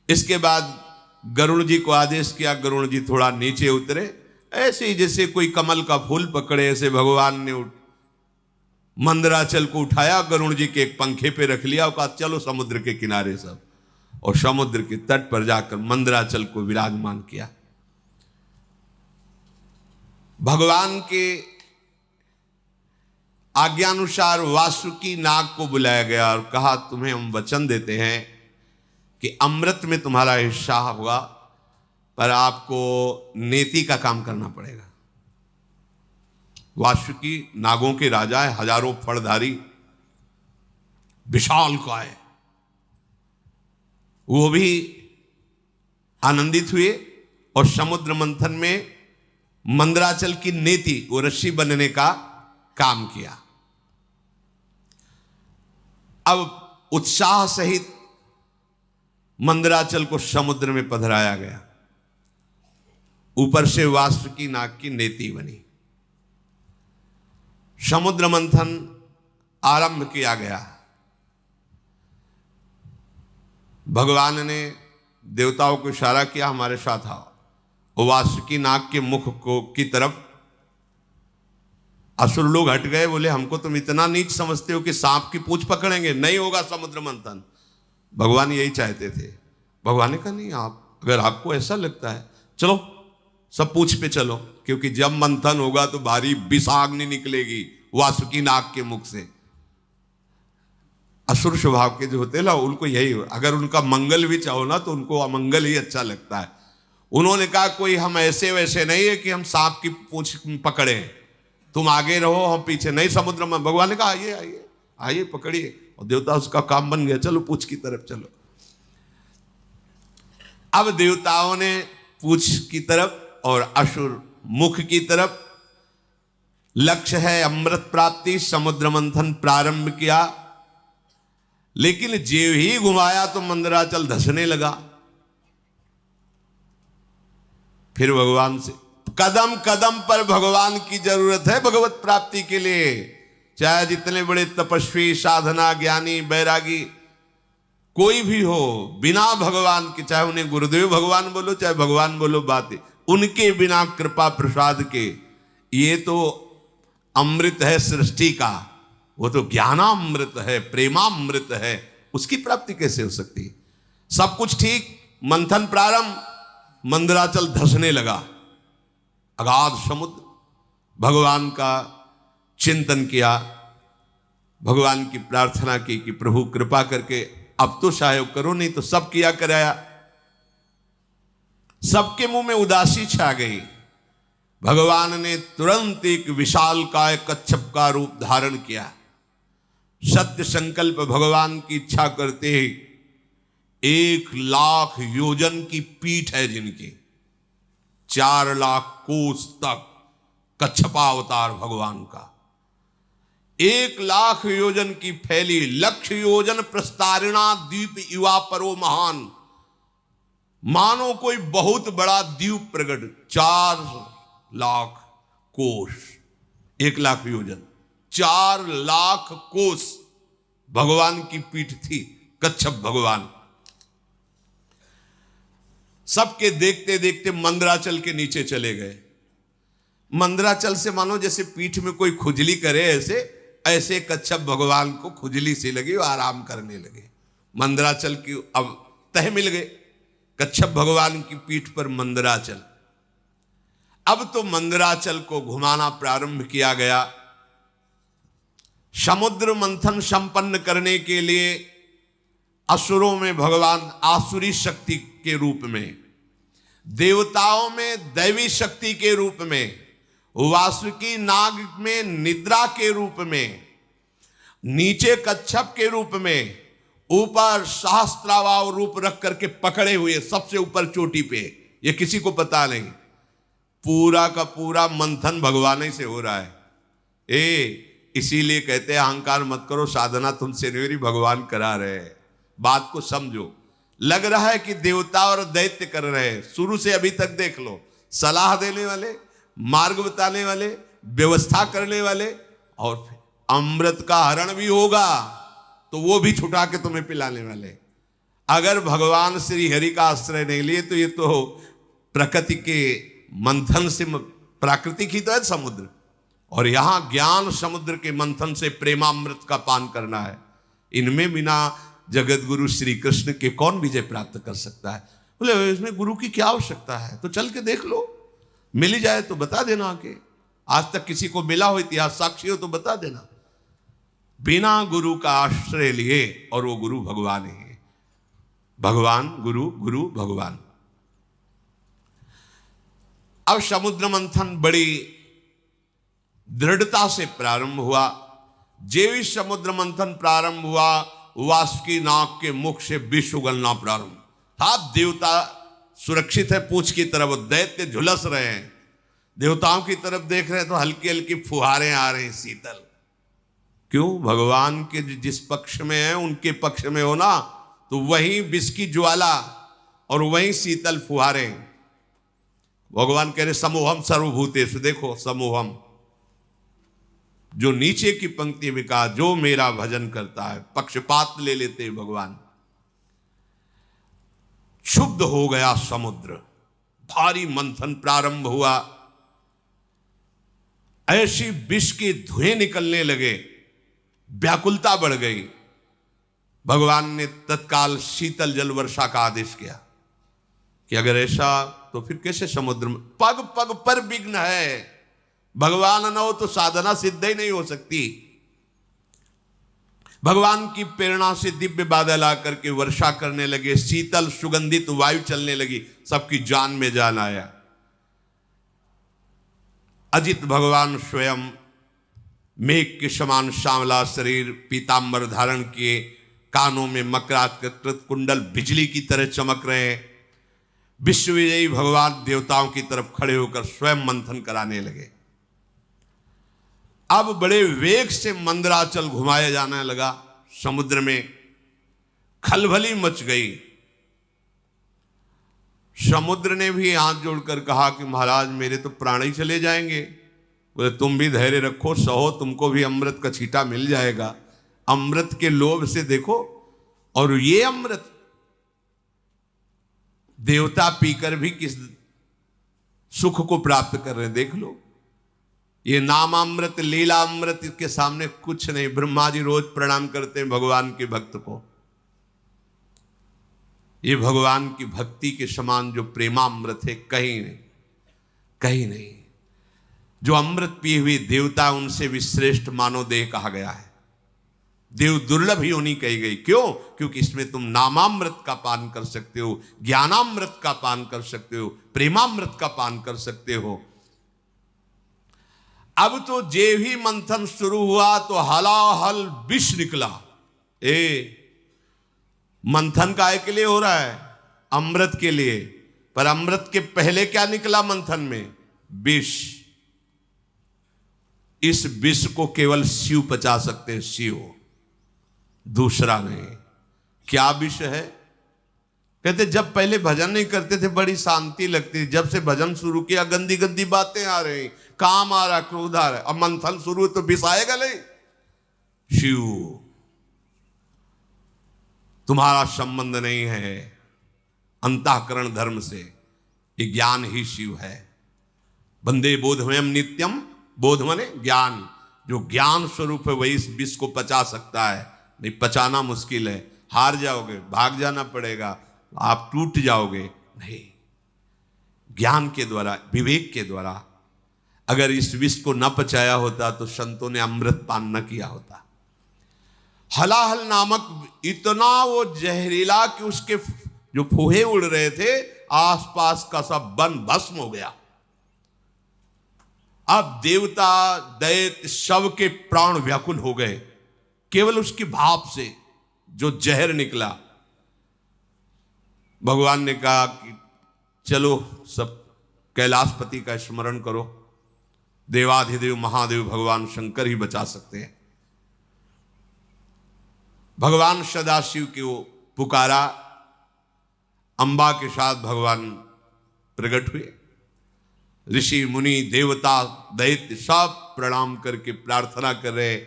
इसके बाद गरुड़ जी को आदेश किया, गरुड़ जी थोड़ा नीचे उतरे। ऐसे ही जैसे कोई कमल का फूल पकड़े, ऐसे भगवान ने मंदराचल को उठाया, गरुड़ जी के एक पंखे पे रख लिया और कहा चलो समुद्र के किनारे सब। और समुद्र के तट पर जाकर मंदराचल को विराजमान किया। भगवान के आज्ञानुसार वासुकी नाग को बुलाया गया और कहा तुम्हें हम वचन देते हैं कि अमृत में तुम्हारा हिस्सा होगा, पर आपको नेति का काम करना पड़ेगा। वासुकी नागों के राजा है, हजारों फड़धारी, विशाल काय। वो भी आनंदित हुए और समुद्र मंथन में मंदराचल की नेति, वो रस्सी बनने का काम किया। अब उत्साह सहित मंदराचल को समुद्र में पधराया गया। ऊपर से वासुकी नाग की नेति बनी। समुद्र मंथन आरंभ किया गया। भगवान ने देवताओं को इशारा किया हमारे साथ आओ। वासुकी नाग के मुख को की तरफ असुर लोग हट गए, बोले हमको तुम इतना नीच समझते हो कि सांप की पूंछ पकड़ेंगे, नहीं होगा समुद्र मंथन। भगवान यही चाहते थे। भगवान ने कहा नहीं, आप अगर आपको ऐसा लगता है चलो सब पूंछ पे चलो, क्योंकि जब मंथन होगा तो भारी विषाग्नि निकलेगी वासुकी नाग के मुख से। असुर स्वभाव के जो होते हैं ना, उनको यही, अगर उनका मंगल भी चाहो ना तो उनको अमंगल ही अच्छा लगता है। उन्होंने कहा कोई हम ऐसे वैसे नहीं है कि हम सांप की पूंछ पकड़े, तुम आगे रहो हम पीछे नहीं। समुद्र में भगवान ने कहा आइए आइए आइए पकड़िए, और देवता उसका काम बन गया, चलो पूंछ की तरफ चलो। अब देवताओं ने पूंछ की तरफ और असुर मुख की तरफ, लक्ष्य है अमृत प्राप्ति, समुद्र मंथन प्रारंभ किया। लेकिन जेव ही घुमाया तो मंदराचल धसने लगा। फिर भगवान से कदम कदम पर भगवान की जरूरत है भगवत प्राप्ति के लिए। चाहे जितने बड़े तपस्वी, साधना, ज्ञानी, बैरागी कोई भी हो, बिना भगवान के, चाहे उन्हें गुरुदेव भगवान बोलो चाहे भगवान बोलो, बातें उनके बिना कृपा प्रसाद के, ये तो अमृत है सृष्टि का, वो तो ज्ञानामृत है, प्रेमामृत है, उसकी प्राप्ति कैसे हो सकती? सब कुछ ठीक, मंथन प्रारंभ, मंदराचल धसने लगा। अगाध समुद्र। भगवान का चिंतन किया, भगवान की प्रार्थना की कि प्रभु कृपा करके अब तो सहयोग करो, नहीं तो सब किया कराया। सबके मुंह में उदासी छा गई। भगवान ने तुरंत एक विशालकाय कच्छप का रूप धारण किया। सत्य संकल्प भगवान की इच्छा करते ही 1,00,000 योजन की पीठ है जिनकी, 4,00,000 कोस तक कच्छपावतार भगवान का, 1,00,000 योजन की फैली, 1,00,000 योजन प्रस्तारिणा द्वीप युवा परो महान, मानो कोई बहुत बड़ा द्वीप प्रकट, 4,00,000 कोस, 1,00,000 योजन, 4,00,000 कोस भगवान की पीठ थी, कच्छप भगवान। सबके देखते देखते मंदराचल के नीचे चले गए। मंदराचल से मानो जैसे पीठ में कोई खुजली करे, ऐसे ऐसे कच्छप भगवान को खुजली सी लगी और आराम करने लगे। मंदराचल की अब तह मिल गए, कच्छप भगवान की पीठ पर मंदराचल। अब तो मंदराचल को घुमाना प्रारंभ किया गया। समुद्र मंथन संपन्न करने के लिए असुरों में भगवान आसुरी शक्ति के रूप में, देवताओं में दैवी शक्ति के रूप में, वासुकी नाग में निद्रा के रूप में, नीचे कच्छप के रूप में, ऊपर सहस्त्रावाव रूप रख करके पकड़े हुए सबसे ऊपर चोटी पे, ये किसी को पता नहीं। पूरा का पूरा मंथन भगवान ही से हो रहा है। इसीलिए कहते हैं अहंकार मत करो, साधना तुमसे नहीं हो रही, भगवान करा रहे हैं। बात को समझो। लग रहा है कि देवता और दैत्य कर रहे हैं, शुरू से अभी तक देख लो, सलाह देने वाले, मार्ग बताने वाले, व्यवस्था करने वाले, और फिर अमृत का हरण भी होगा तो वो भी छुटा के तुम्हें पिलाने वाले। अगर भगवान श्री हरि का आश्रय नहीं लिए तो ये तो प्रकृति के मंथन से, प्राकृतिक ही तो है समुद्र, और यहां ज्ञान समुद्र के मंथन से प्रेमामृत का पान करना है। इनमें बिना जगत गुरु श्री कृष्ण के कौन विजय प्राप्त कर सकता है? बोले इसमें गुरु की क्या आवश्यकता है? तो चल के देख लो, मिल जाए तो बता देना आके। आज तक किसी को मिला हो, इतिहास साक्षी हो तो बता देना। बिना गुरु का आश्रय लिए, और वो गुरु भगवान ही है। भगवान गुरु, गुरु भगवान। अब समुद्र मंथन बड़ी दृढ़ता से प्रारंभ हुआ। जेवी समुद्र मंथन प्रारंभ हुआ, वासुकी नाग के मुख से विष उगलना प्रारंभ। हाथ देवता सुरक्षित है पूंछ की तरफ, दैत्य झुलस रहे हैं। देवताओं की तरफ देख रहे हैं तो हल्की हल्की फुहारें आ रही हैं, शीतल। क्यों? भगवान के जिस पक्ष में है उनके पक्ष में हो ना, तो वहीं विष की ज्वाला और वहीं शीतल फुहारें। भगवान कह रहे समूहम सर्वभूतेषु, देखो समूहम, जो नीचे की पंक्ति में कहा जो मेरा भजन करता है, पक्षपात ले लेते भगवान। क्षुब्ध हो गया समुद्र, भारी मंथन प्रारंभ हुआ। ऐसी विष के धुएं निकलने लगे, व्याकुलता बढ़ गई। भगवान ने तत्काल शीतल जल वर्षा का आदेश किया कि अगर ऐसा तो फिर कैसे समुद्र में, पग पग पर विघ्न है, भगवान न हो तो साधना सिद्ध ही नहीं हो सकती। भगवान की प्रेरणा से दिव्य बादल आकर के वर्षा करने लगे, शीतल सुगंधित वायु चलने लगी, सबकी जान में जान आया। अजित भगवान स्वयं मेघ के समान सांवला शरीर, पीतांबर धारण किए, कानों में मकराकृत कुंडल बिजली की तरह चमक रहे हैं। विश्वविजयी भगवान देवताओं की तरफ खड़े होकर स्वयं मंथन कराने लगे। अब बड़े वेग से मंदराचल घुमाया जाने लगा। समुद्र में खलबली मच गई। समुद्र ने भी हाथ जोड़कर कहा कि महाराज मेरे तो प्राण ही चले जाएंगे। बोले तुम भी धैर्य रखो, सहो, तुमको भी अमृत का छींटा मिल जाएगा। अमृत के लोभ से देखो, और ये अमृत देवता पीकर भी किस सुख को प्राप्त कर रहे हैं, देख लो। ये नामामृत, लीला अमृत के सामने कुछ नहीं। ब्रह्मा जी रोज प्रणाम करते हैं भगवान के भक्त को। ये भगवान की भक्ति के समान जो प्रेमामृत है, कहीं नहीं, कहीं नहीं। जो अमृत पिए हुए देवता, उनसे भी श्रेष्ठ मानव देह कहा गया है। देव दुर्लभ ही होनी कही गई। क्यों? क्योंकि इसमें तुम नामामृत का पान कर सकते हो, ज्ञानामृत का पान कर सकते हो, प्रेमामृत का पान कर सकते हो। अब तो जे ही मंथन शुरू हुआ तो हलाहल विष निकला। मंथन काय के लिए हो रहा है? अमृत के लिए। पर अमृत के पहले क्या निकला मंथन में? विष। इस विष को केवल शिव पचा सकते हैं, शिव, दूसरा नहीं। क्या विष है? कहते जब पहले भजन नहीं करते थे बड़ी शांति लगती, जब से भजन शुरू किया गंदी गंदी बातें आ रही, काम आ रहा, क्रोध आ रहा। अब मंथन शुरू तो विष आएगा नहीं। शिव, तुम्हारा संबंध नहीं है अंतःकरण धर्म से, ये ज्ञान ही शिव है। बंदे बोधमयम नित्यम, बोध माने ज्ञान। जो ज्ञान स्वरूप है वही इस विष को पचा सकता है, नहीं पचाना मुश्किल है। हार जाओगे, भाग जाना पड़ेगा, आप टूट जाओगे। नहीं, ज्ञान के द्वारा, विवेक के द्वारा। अगर इस विष को न पचाया होता तो संतों ने अमृत पान न किया होता। हलाहल नामक इतना वो जहरीला कि उसके जो फूहे उड़ रहे थे, आसपास का सब वन भस्म हो गया। अब देवता दैत्य सब के प्राण व्याकुल हो गए केवल उसकी भाप से जो जहर निकला। भगवान ने कहा कि चलो सब कैलाशपति का स्मरण करो। देवाधिदेव महादेव भगवान शंकर ही बचा सकते हैं। भगवान सदाशिव को पुकारा, अंबा के साथ भगवान प्रकट हुए। ऋषि मुनि देवता दैत्य सब प्रणाम करके प्रार्थना कर रहे।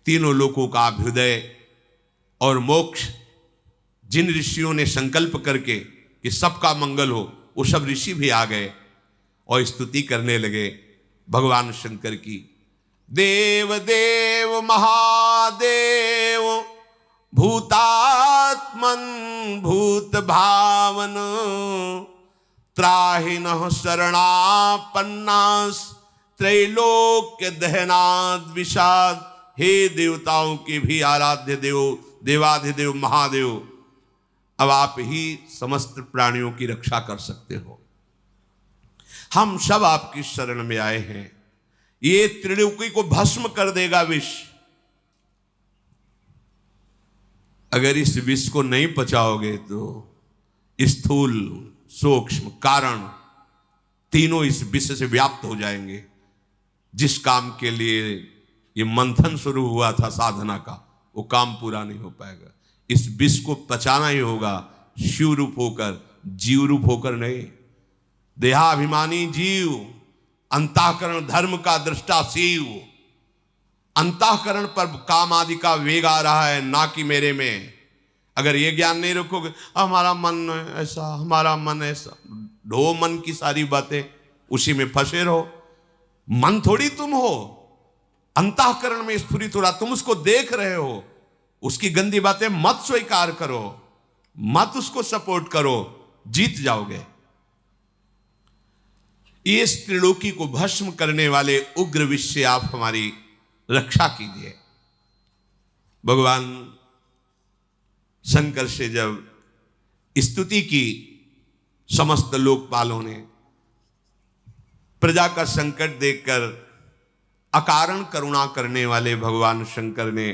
तीनों लोकों का अभ्युदय और मोक्ष जिन ऋषियों ने संकल्प करके कि सबका मंगल हो, वो सब ऋषि भी आ गए और स्तुति करने लगे भगवान शंकर की। देव देव महादेव भूतात्मन भूत भावन त्राहिनः शरणापन्नास त्रैलोक्य दहनाद विषाद। हे देवताओं के भी आराध्य देव, देवाधिदेव महादेव, अब आप ही समस्त प्राणियों की रक्षा कर सकते हो। हम सब आपकी शरण में आए हैं। ये त्रिलोकी को भस्म कर देगा विष। अगर इस विष को नहीं पचाओगे तो स्थूल सूक्ष्म कारण तीनों इस विष से व्याप्त हो जाएंगे। जिस काम के लिए ये मंथन शुरू हुआ था साधना का, वो काम पूरा नहीं हो पाएगा। इस विष को पचाना ही होगा, शिव रूप होकर, जीव रूप होकर नहीं। देहाभिमानी जीव, अंतःकरण धर्म का दृष्टा शिव। अंतःकरण पर काम आदि का वेग आ रहा है, ना कि मेरे में। अगर ये ज्ञान नहीं रखोगे, हमारा मन ऐसा, हमारा मन ऐसा, ढो मन की सारी बातें, उसी में फंसे रहो। मन थोड़ी तुम हो, अंतःकरण में स्फुरित हो रहा, तुम उसको देख रहे हो। उसकी गंदी बातें मत स्वीकार करो, मत उसको सपोर्ट करो, जीत जाओगे। इस त्रिलोकी को भस्म करने वाले उग्र विष से आप हमारी रक्षा कीजिए। भगवान शंकर से जब स्तुति की समस्त लोकपालों ने, प्रजा का संकट देखकर अकारण करुणा करने वाले भगवान शंकर ने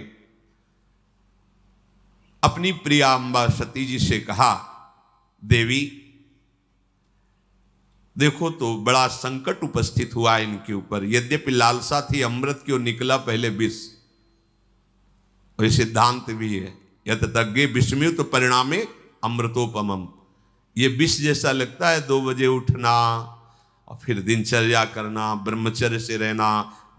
अपनी प्रिया अम्बा सती जी से कहा, देवी देखो तो बड़ा संकट उपस्थित हुआ इनके ऊपर। यद्यपि लालसा थी अमृत की और निकला पहले विष, और सिद्धांत भी है, यत तज्ञे विषम्युत परिणामे अमृतोपमम। ये विष जैसा लगता है, 2 बजे उठना और फिर दिनचर्या करना, ब्रह्मचर्य से रहना,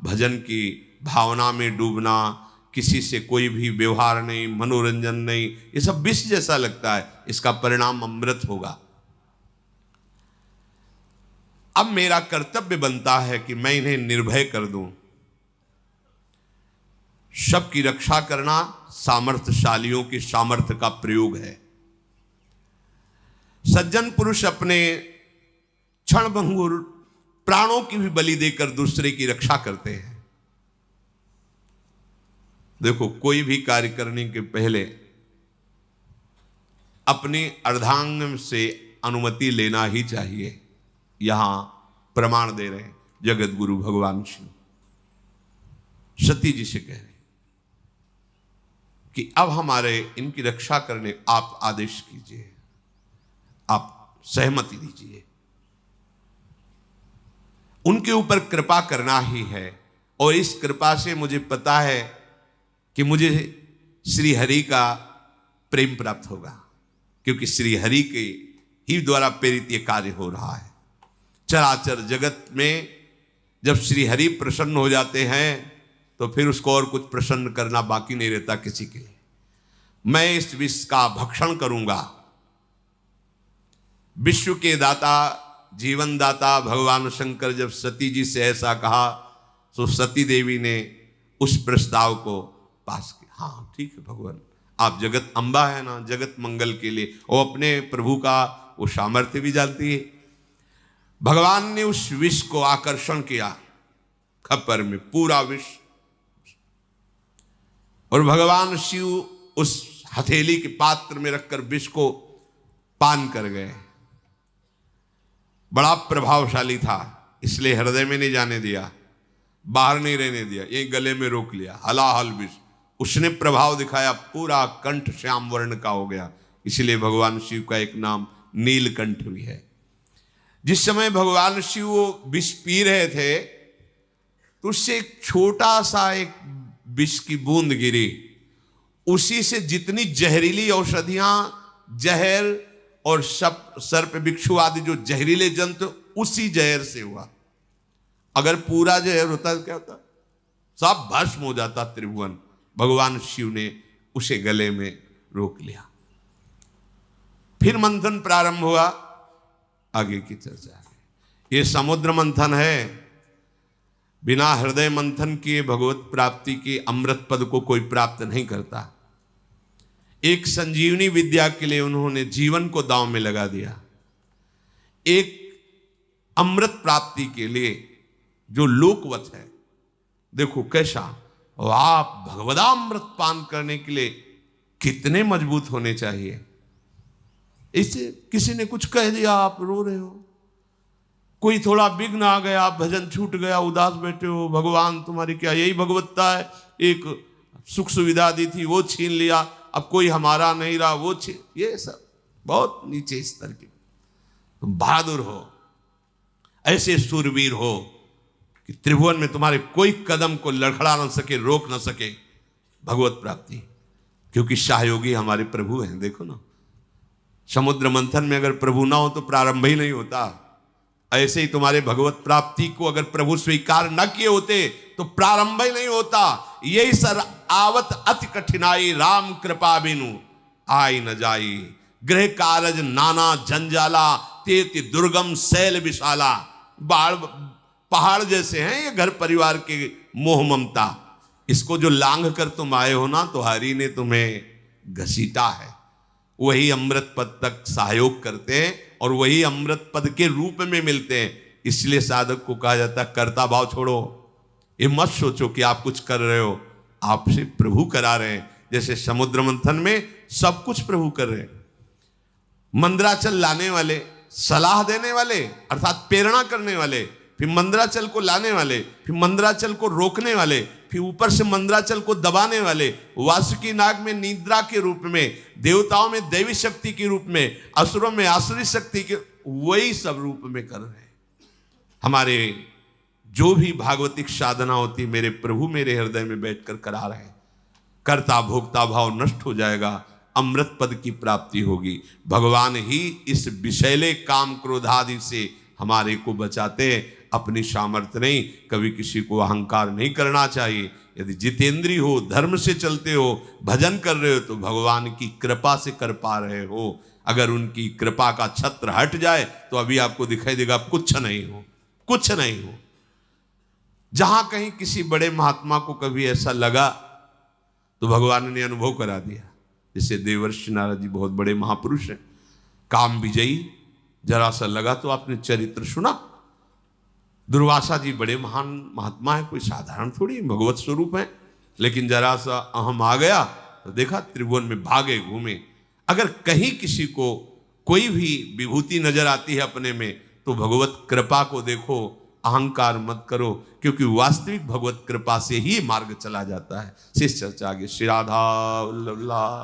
भजन की भावना में डूबना, किसी से कोई भी व्यवहार नहीं, मनोरंजन नहीं, ये सब विष जैसा लगता है, इसका परिणाम अमृत होगा। अब मेरा कर्तव्य बनता है कि मैं इन्हें निर्भय कर दूं। सबकी रक्षा करना सामर्थ्यशालियों की सामर्थ्य का प्रयोग है। सज्जन पुरुष अपने क्षणभंगुर प्राणों की भी बलि देकर दूसरे की रक्षा करते हैं। देखो, कोई भी कार्य करने के पहले अपनी अर्धांग से अनुमति लेना ही चाहिए। यहां प्रमाण दे रहे हैं जगत गुरु भगवान शिव, सती जी से कह रहे हैं कि अब हमारे इनकी रक्षा करने आप आदेश कीजिए, आप सहमति दीजिए। उनके ऊपर कृपा करना ही है, और इस कृपा से मुझे पता है कि मुझे श्री हरि का प्रेम प्राप्त होगा, क्योंकि श्री हरि के ही द्वारा प्रेरित ये कार्य हो रहा है। चराचर जगत में जब श्री हरि प्रसन्न हो जाते हैं तो फिर उसको और कुछ प्रसन्न करना बाकी नहीं रहता किसी के लिए। मैं इस विष का भक्षण करूंगा। विश्व के दाता, जीवन दाता भगवान शंकर जब सती जी से ऐसा कहा तो सती देवी ने उस प्रस्ताव को पास किया। हाँ ठीक है भगवान, आप जगत अम्बा है ना, जगत मंगल के लिए, और अपने प्रभु का वो सामर्थ्य भी जानती है। भगवान ने उस विष को आकर्षण किया खप्पर में, पूरा विष, और भगवान शिव उस हथेली के पात्र में रखकर विष को पान कर गए। बड़ा प्रभावशाली था, इसलिए हृदय में नहीं जाने दिया, बाहर नहीं रहने दिया, ये गले में रोक लिया। हलाहल विष उसने प्रभाव दिखाया, पूरा कंठ श्याम वर्ण का हो गया। इसलिए भगवान शिव का एक नाम नीलकंठ भी है। जिस समय भगवान शिव वो विष पी रहे थे तो उससे एक छोटा सा एक विष की बूंद गिरी, उसी से जितनी जहरीली औषधियां, जहर और सर्प बिच्छू आदि जो जहरीले जंतु, उसी जहर से हुआ। अगर पूरा जहर होता तो क्या होता, सब भस्म हो जाता त्रिभुवन। भगवान शिव ने उसे गले में रोक लिया। फिर मंथन प्रारंभ हुआ, आगे की चर्चा है। ये समुद्र मंथन है, बिना हृदय मंथन किए भगवत प्राप्ति के अमृत पद को कोई प्राप्त नहीं करता। एक संजीवनी विद्या के लिए उन्होंने जीवन को दांव में लगा दिया। एक अमृत प्राप्ति के लिए जो लोकवत है, देखो कैसा, आप भगवदामृत पान करने के लिए कितने मजबूत होने चाहिए। इससे किसी ने कुछ कह दिया, आप रो रहे हो, कोई थोड़ा विघ्न आ गया, आप भजन छूट गया, उदास बैठे हो, भगवान तुम्हारी क्या यही भगवत्ता है, एक सुख सुविधा दी थी वो छीन लिया, अब कोई हमारा नहीं रहा वो छीन, ये सब बहुत नीचे स्तर के। तुम बहादुर हो, ऐसे सूरवीर हो कि त्रिभुवन में तुम्हारे कोई कदम को लड़खड़ा न सके, रोक न सके भगवत प्राप्ति, क्योंकि सहयोगी हमारे प्रभु हैं। देखो ना, समुद्र मंथन में अगर प्रभु ना हो तो प्रारंभ ही नहीं होता। ऐसे ही तुम्हारे भगवत प्राप्ति को अगर प्रभु स्वीकार न किए होते तो प्रारंभ ही नहीं होता। यही सर आवत अति कठिनाई, राम कृपा बिनु आई न जाई, गृह कारज नाना जंजाला, तेति दुर्गम शैल विशाला। पहाड़ जैसे हैं ये घर परिवार के मोह ममता, इसको जो लांघ कर तुम आए हो ना, तो हरि ने तुम्हें घसीटा है। वही अमृत पद तक सहयोग करते हैं और वही अमृत पद के रूप में मिलते हैं। इसलिए साधक को कहा जाता है कर्ता भाव छोड़ो। ये मत सोचो कि आप कुछ कर रहे हो, आपसे प्रभु करा रहे हैं। जैसे समुद्र मंथन में सब कुछ प्रभु कर रहे हैं। मंदराचल लाने वाले, सलाह देने वाले अर्थात प्रेरणा करने वाले, फिर मंदराचल को लाने वाले, फिर मंदराचल को रोकने वाले, फिर ऊपर से मंदराचल को दबाने वाले, वासुकी नाग में निद्रा के रूप में, देवताओं में दैवी शक्ति के रूप में, असुरों में आसुरी शक्ति के, वही सब रूप में कर रहे हैं। हमारे जो भी भागवतिक साधना होती मेरे प्रभु मेरे हृदय में बैठकर करा रहे हैं। कर्ता भोक्ता भाव नष्ट हो जाएगा, अमृत पद की प्राप्ति होगी। भगवान ही इस विषैले काम क्रोध आदि से हमारे को बचाते हैं, अपनी सामर्थ्य नहीं। कभी किसी को अहंकार नहीं करना चाहिए। यदि जितेंद्री हो, धर्म से चलते हो, भजन कर रहे हो तो भगवान की कृपा से कर पा रहे हो। अगर उनकी कृपा का छत्र हट जाए तो अभी आपको दिखाई देगा कुछ नहीं हो, कुछ नहीं हो। जहां कहीं किसी बड़े महात्मा को कभी ऐसा लगा तो भगवान ने अनुभव करा दिया। जैसे देवर्षि नारद जी बहुत बड़े महापुरुष हैं, काम विजयी, जरा सा लगा तो आपने चरित्र सुना। दुर्वासा जी बड़े महान महात्मा है, कोई साधारण थोड़ी भगवत स्वरूप है, लेकिन जरा सा अहम आ गया तो देखा त्रिभुवन में भागे घूमे। अगर कहीं किसी को कोई भी विभूति नजर आती है अपने में तो भगवत कृपा को देखो, अहंकार मत करो, क्योंकि वास्तविक भगवत कृपा से ही मार्ग चला जाता है। शेष चर्चा आगे। श्री राधा वल्लभ।